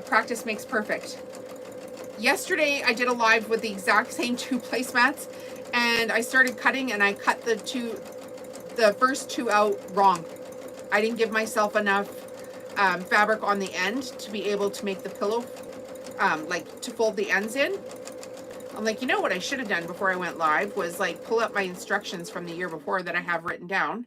practice makes perfect. Yesterday, I did a live with the exact same 2 placemats, and I started cutting, and I cut the first 2 out wrong. I didn't give myself enough fabric on the end to be able to make the pillow, like to fold the ends in. I'm like, you know what I should have done before I went live was like pull up my instructions from the year before that I have written down,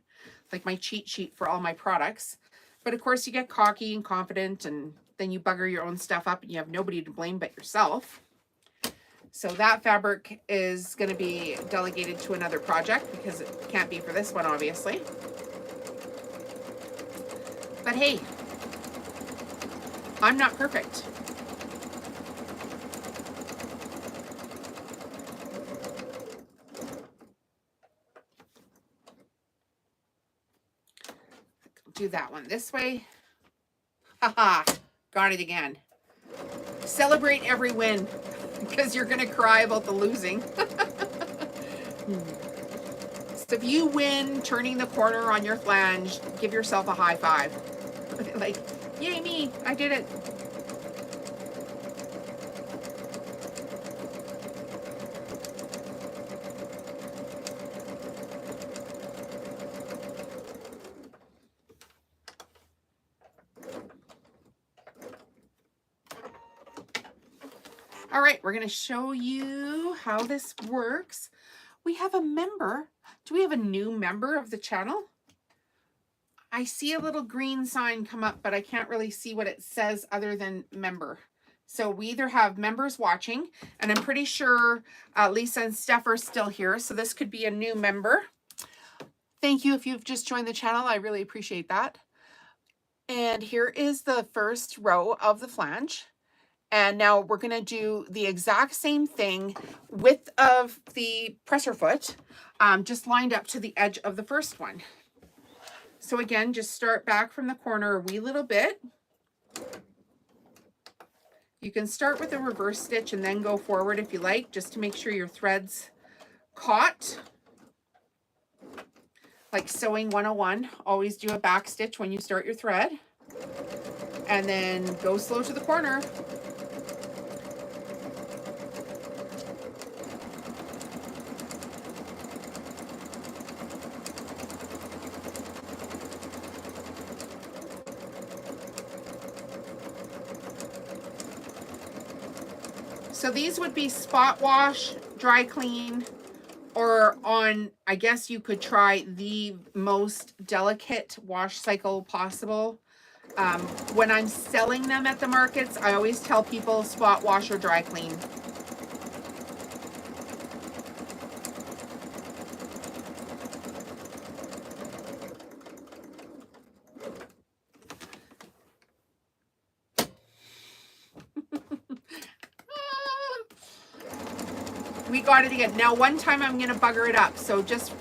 like my cheat sheet for all my products. But of course you get cocky and confident, and then you bugger your own stuff up and you have nobody to blame but yourself. So that fabric is going to be delegated to another project because it can't be for this one, obviously. But hey, I'm not perfect. Do that one this way. Haha, got it again. Celebrate every win because you're going to cry about the losing. So if you win turning the corner on your flange, give yourself a high five. Like, yay me, I did it. All right, we're going to show you how this works. We have a member. Do we have a new member of the channel? I see a little green sign come up, but I can't really see what it says other than member. So we either have members watching, and I'm pretty sure Lisa and Steph are still here. So this could be a new member. Thank you if you've just joined the channel. I really appreciate that. And here is the first row of the flange. And now we're going to do the exact same thing, width of the presser foot, just lined up to the edge of the first one. So again, just start back from the corner a wee little bit. You can start with a reverse stitch and then go forward if you like, just to make sure your thread's caught. Like sewing 101, always do a back stitch when you start your thread. And then go slow to the corner. So these would be spot wash, dry clean, or on, I guess you could try the most delicate wash cycle possible. When I'm selling them at the markets, I always tell people spot wash or dry clean. We got it again. Now, one time I'm going to bugger it up. So just,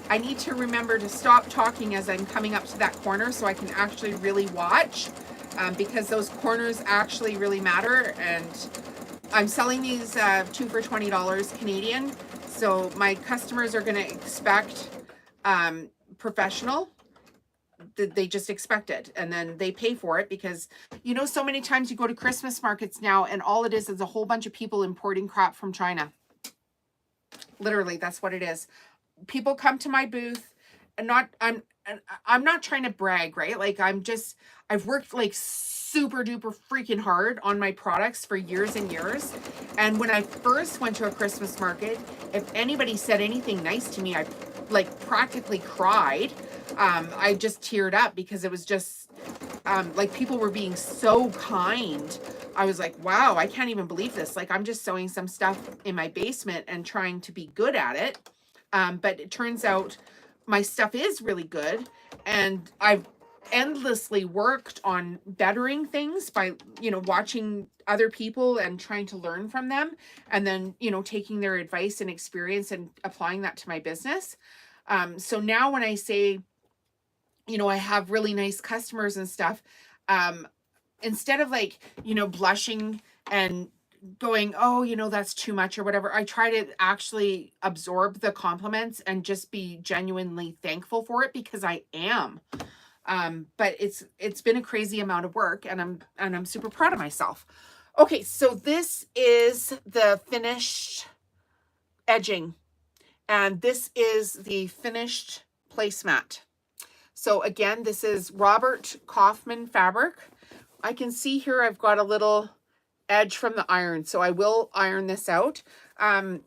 I need to remember to stop talking as I'm coming up to that corner so I can actually really watch, because those corners actually really matter. And I'm selling these 2 for $20 Canadian. So my customers are going to expect professional. They just expect it, and then they pay for it, because you know, so many times you go to Christmas markets now and all it is a whole bunch of people importing crap from China. Literally, that's what it is. People come to my booth, and I'm not trying to brag, right? Like, I've worked like super duper freaking hard on my products for years and years. And when I first went to a Christmas market, if anybody said anything nice to me, I like practically cried. I just teared up, because it was just like, people were being so kind. I was like, wow, I can't even believe this. Like, I'm just sewing some stuff in my basement and trying to be good at it. But it turns out my stuff is really good. And I've endlessly worked on bettering things by, you know, watching other people and trying to learn from them. And then, you know, taking their advice and experience and applying that to my business. So now when I say, you know, I have really nice customers and stuff, instead of like, you know, blushing and going, oh, you know, that's too much or whatever, I try to actually absorb the compliments and just be genuinely thankful for it, because I am. But it's been a crazy amount of work, and I'm super proud of myself. Okay, so this is the finished edging, and this is the finished placemat. So again, this is Robert Kaufman fabric. I can see here I've got a little edge from the iron, so I will iron this out. I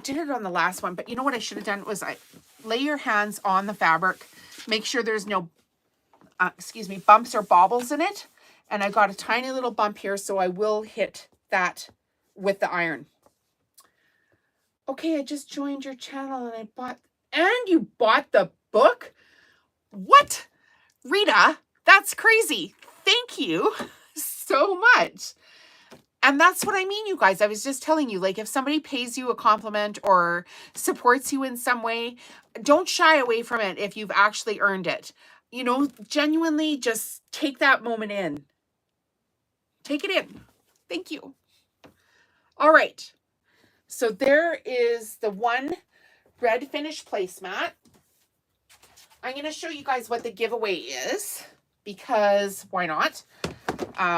did it on the last one, but you know what I should have done was I lay your hands on the fabric, make sure there's no, bumps or bobbles in it. And I got a tiny little bump here, so I will hit that with the iron. Okay, I just joined your channel and you bought the book? What? Rita, that's crazy. Thank you so much. And that's what I mean, you guys. I was just telling you, like, if somebody pays you a compliment or supports you in some way, don't shy away from it if you've actually earned it. You know, genuinely just take that moment in. Take it in. Thank you. All right. So there is the one red finish placemat. I'm going to show you guys what the giveaway is, because why not?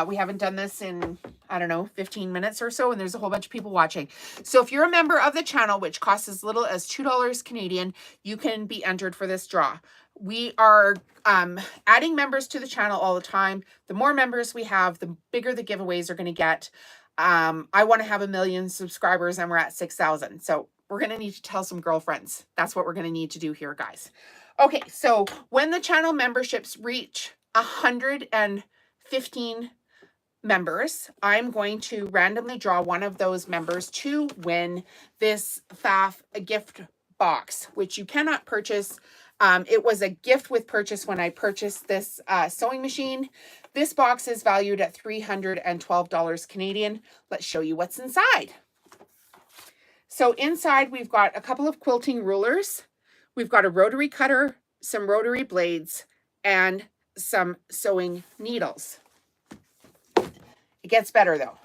We haven't done this in, I don't know, 15 minutes or so, and there's a whole bunch of people watching. So if you're a member of the channel, which costs as little as $2 Canadian, you can be entered for this draw. We are adding members to the channel all the time. The more members we have, the bigger the giveaways are going to get. I want to have 1 million subscribers and we're at 6,000. So we're going to need to tell some girlfriends. That's what we're going to need to do here, guys. Okay, so when the channel memberships reach 115 members, I'm going to randomly draw one of those members to win this FAF gift box, which you cannot purchase. It was a gift with purchase when I purchased this sewing machine. This box is valued at $312 Canadian. Let's show you what's inside. So inside we've got a couple of quilting rulers. We've got a rotary cutter, some rotary blades, and some sewing needles. It gets better though.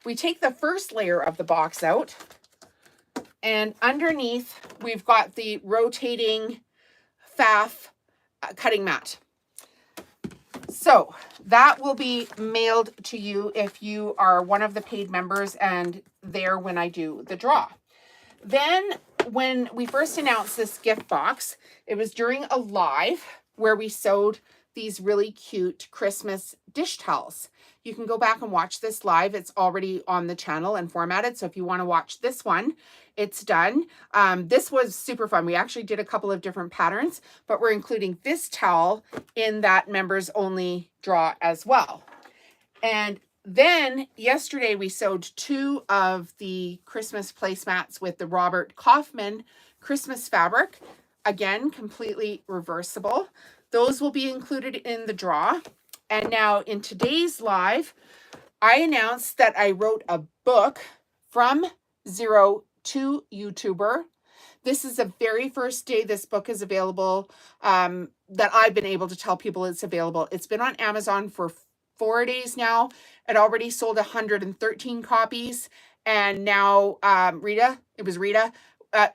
We take the first layer of the box out, and underneath we've got the rotating FAF cutting mat. So that will be mailed to you if you are one of the paid members and there when I do the draw. Then when we first announced this gift box, it was during a live where we sewed these really cute Christmas dish towels. You can go back and watch this live. It's already on the channel and formatted. So if you want to watch this one, it's done. This was super fun. We actually did a couple of different patterns, but we're including this towel in that members only draw as well. And then yesterday we sewed 2 of the Christmas placemats with the Robert Kaufman Christmas fabric. Again, completely reversible. Those will be included in the draw. And now in today's live, I announced that I wrote a book from zero to YouTuber. This is the very first day this book is available, that I've been able to tell people it's available. It's been on Amazon for 4 days now. It already sold 113 copies. And now Rita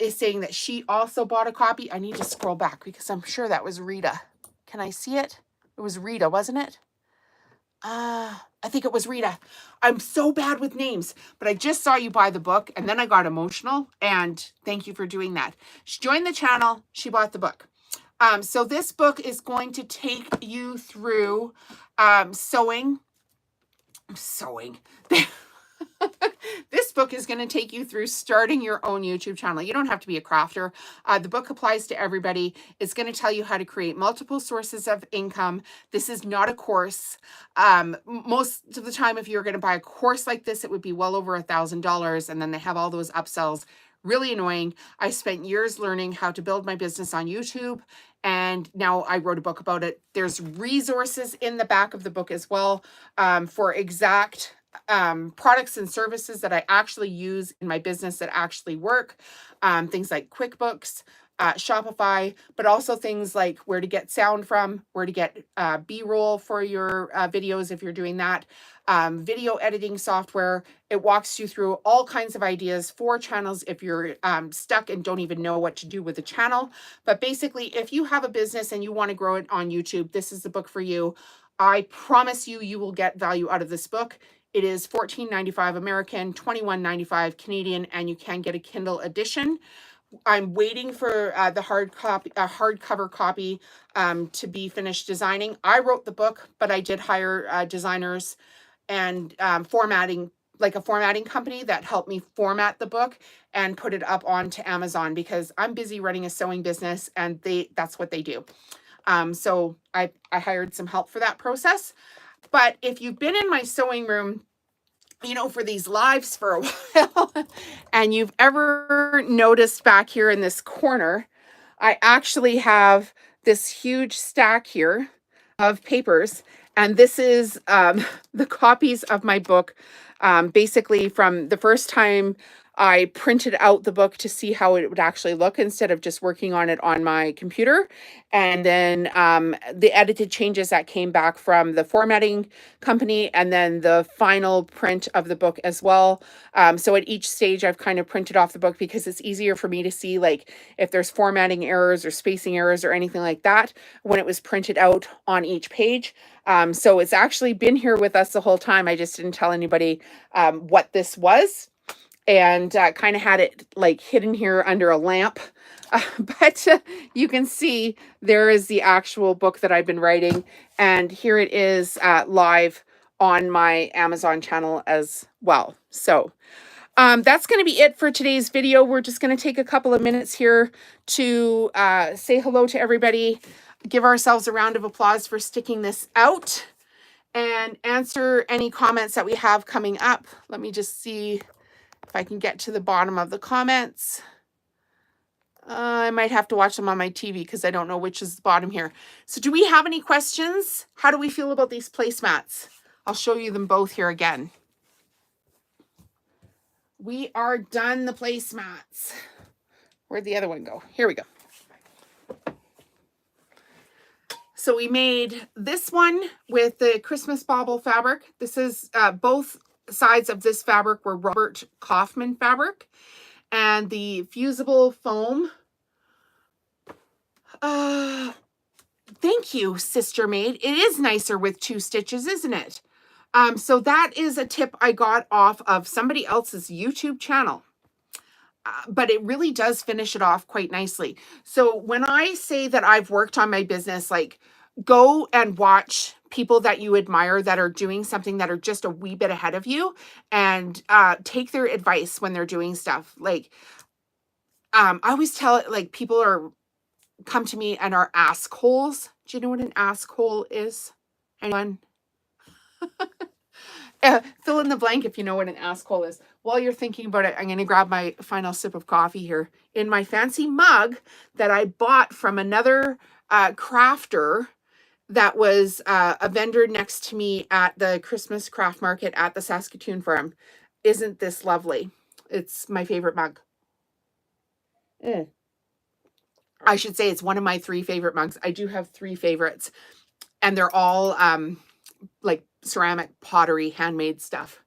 is saying that she also bought a copy. I need to scroll back because I'm sure that was Rita. Can I see it? It was Rita, wasn't it? I think it was Rita. I'm so bad with names, but I just saw you buy the book and then I got emotional, and thank you for doing that. She joined the channel. She bought the book. So this book is going to take you through sewing. This book is going to take you through starting your own YouTube channel. You don't have to be a crafter. The book applies to everybody. It's going to tell you how to create multiple sources of income. This is not a course. Most of the time, if you're going to buy a course like this, it would be well over $1,000. And then they have all those upsells. Really annoying. I spent years learning how to build my business on YouTube, and now I wrote a book about it. There's resources in the back of the book as well for exact products and services that I actually use in my business that actually work. Things like QuickBooks, Shopify, but also things like where to get sound from, where to get B-roll for your videos if you're doing that, video editing software. It walks you through all kinds of ideas for channels if you're stuck and don't even know what to do with a channel. But basically, if you have a business and you want to grow it on YouTube, this is the book for you. I promise you, you will get value out of this book. It is $14.95 American, $21.95 Canadian, and you can get a Kindle edition. I'm waiting for the hardcover copy to be finished designing. I wrote the book, but I did hire designers and formatting company that helped me format the book and put it up onto Amazon because I'm busy running a sewing business and that's what they do. So I hired some help for that process. But if you've been in my sewing room, you know, for these lives for a while, and you've ever noticed back here in this corner, I actually have this huge stack here of papers. And this is the copies of my book, basically from the first time I printed out the book to see how it would actually look instead of just working on it on my computer. And then the edited changes that came back from the formatting company, and then the final print of the book as well. So at each stage, I've kind of printed off the book because it's easier for me to see, like, if there's formatting errors or spacing errors or anything like that when it was printed out on each page. So it's actually been here with us the whole time. I just didn't tell anybody what this was, and kind of had it like hidden here under a lamp. But you can see there is the actual book that I've been writing, and here it is live on my Amazon channel as well. So that's going to be it for today's video. We're just going to take a couple of minutes here to say hello to everybody, give ourselves a round of applause for sticking this out, and answer any comments that we have coming up. Let me just see if I can get to the bottom of the comments. I might have to watch them on my TV because I don't know which is the bottom here. So do we have any questions? How do we feel about these placemats? I'll show you them both here again. We are done the placemats. Where'd the other one go? Here we go. So we made this one with the Christmas bauble fabric. This is both sides of this fabric were Robert Kaufman fabric. And the fusible foam. Thank you, Sister Maid. It is nicer with 2 stitches, isn't it? So that is a tip I got off of somebody else's YouTube channel. But it really does finish it off quite nicely. So when I say that I've worked on my business, like, go and watch people that you admire that are doing something that are just a wee bit ahead of you, and take their advice when they're doing stuff. Like, I always tell it, like, people come to me and are ask holes. Do you know what an ask hole is? Anyone? Fill in the blank if you know what an ask hole is. While you're thinking about it, I'm going to grab my final sip of coffee here in my fancy mug that I bought from another crafter that was a vendor next to me at the Christmas craft market at the Saskatoon Farm. Isn't this lovely? It's my favorite mug. I should say it's one of my 3 favorite mugs. I do have 3 favorites, and they're all like ceramic, pottery, handmade stuff.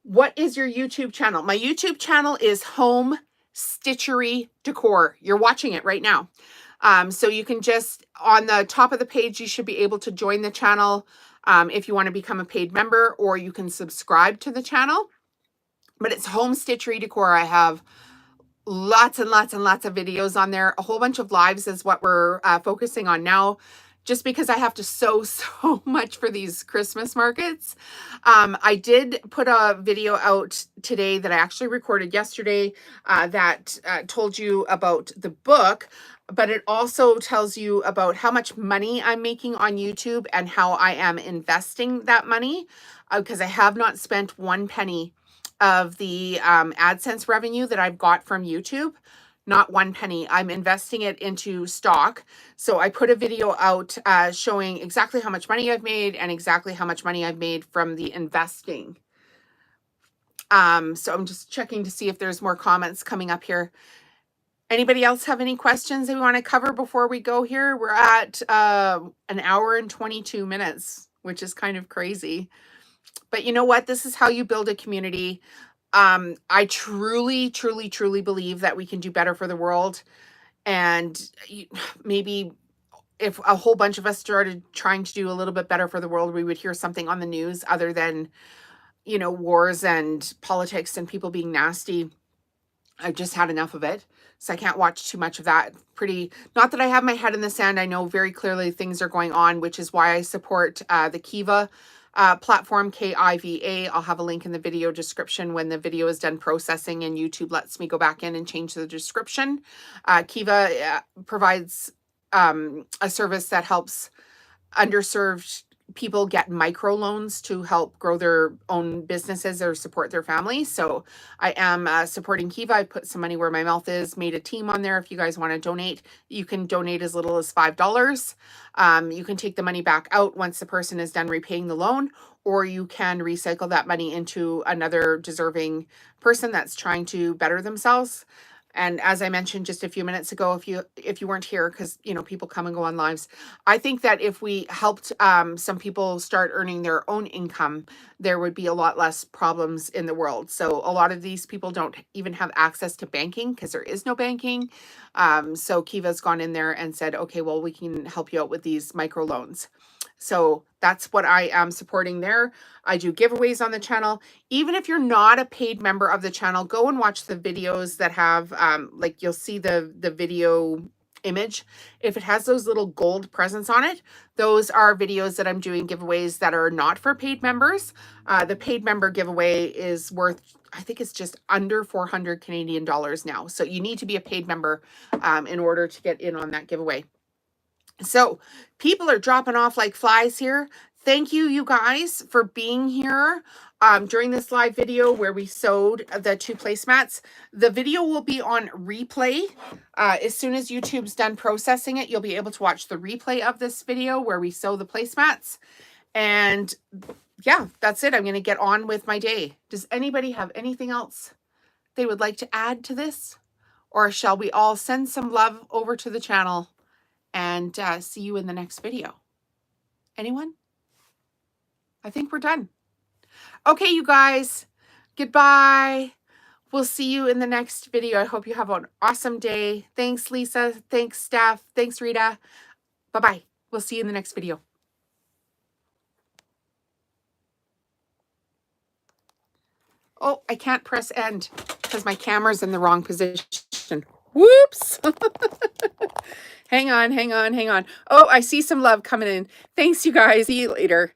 What is your YouTube channel? My YouTube channel is Home Stitchery Decor. You're watching it right now. So you can just, on the top of the page, you should be able to join the channel if you want to become a paid member, or you can subscribe to the channel. But it's Home Stitchery Decor. I have lots and lots and lots of videos on there. A whole bunch of lives is what we're focusing on now, just because I have to sew so much for these Christmas markets. I did put a video out today that I actually recorded yesterday that told you about the book, but it also tells you about how much money I'm making on YouTube and how I am investing that money, because I have not spent 1 penny of the AdSense revenue that I've got from YouTube. Not 1 penny. I'm investing it into stock. So I put a video out showing exactly how much money I've made and exactly how much money I've made from the investing. So I'm just checking to see if there's more comments coming up here. Anybody else have any questions that we want to cover before we go here? We're at 1 hour and 22 minutes, which is kind of crazy. But you know what? This is how you build a community. I truly, truly, truly believe that we can do better for the world. And maybe if a whole bunch of us started trying to do a little bit better for the world, we would hear something on the news other than, you know, wars and politics and people being nasty. I've just had enough of it. So I can't watch too much of that. Not that I have my head in the sand. I know very clearly things are going on, which is why I support the Kiva platform, Kiva. I'll have a link in the video description when the video is done processing and YouTube lets me go back in and change the description. Kiva provides a service that helps underserved people get microloans to help grow their own businesses or support their families. So I am supporting Kiva. I put some money where my mouth is, made a team on there. If you guys want to donate, you can donate as little as $5. You can take the money back out once the person is done repaying the loan, or you can recycle that money into another deserving person that's trying to better themselves. And as I mentioned just a few minutes ago, if you weren't here, because you know people come and go on lives, I think that if we helped some people start earning their own income, there would be a lot less problems in the world. So a lot of these people don't even have access to banking because there is no banking. So Kiva's gone in there and said, okay, well, we can help you out with these microloans. So that's what I am supporting there. I do giveaways on the channel. Even if you're not a paid member of the channel, go and watch the videos that have, like you'll see the video image, if it has those little gold presents on it, those are videos that I'm doing giveaways that are not for paid members. The paid member giveaway is worth, I think it's just under 400 Canadian dollars now. So you need to be a paid member in order to get in on that giveaway. So people are dropping off like flies here. Thank you, you guys, for being here during this live video where we sewed the 2 placemats. The video will be on replay. As soon as YouTube's done processing it, you'll be able to watch the replay of this video where we sew the placemats. And yeah, that's it. I'm going to get on with my day. Does anybody have anything else they would like to add to this? Or shall we all send some love over to the channel and see you in the next video? Anyone? I think we're done. Okay, you guys, goodbye. We'll see you in the next video. I hope you have an awesome day. Thanks, Lisa. Thanks, Steph. Thanks, Rita. Bye-bye. We'll see you in the next video. Oh, I can't press end because my camera's in the wrong position. Whoops. Hang on. Oh, I see some love coming in. Thanks, you guys. See you later.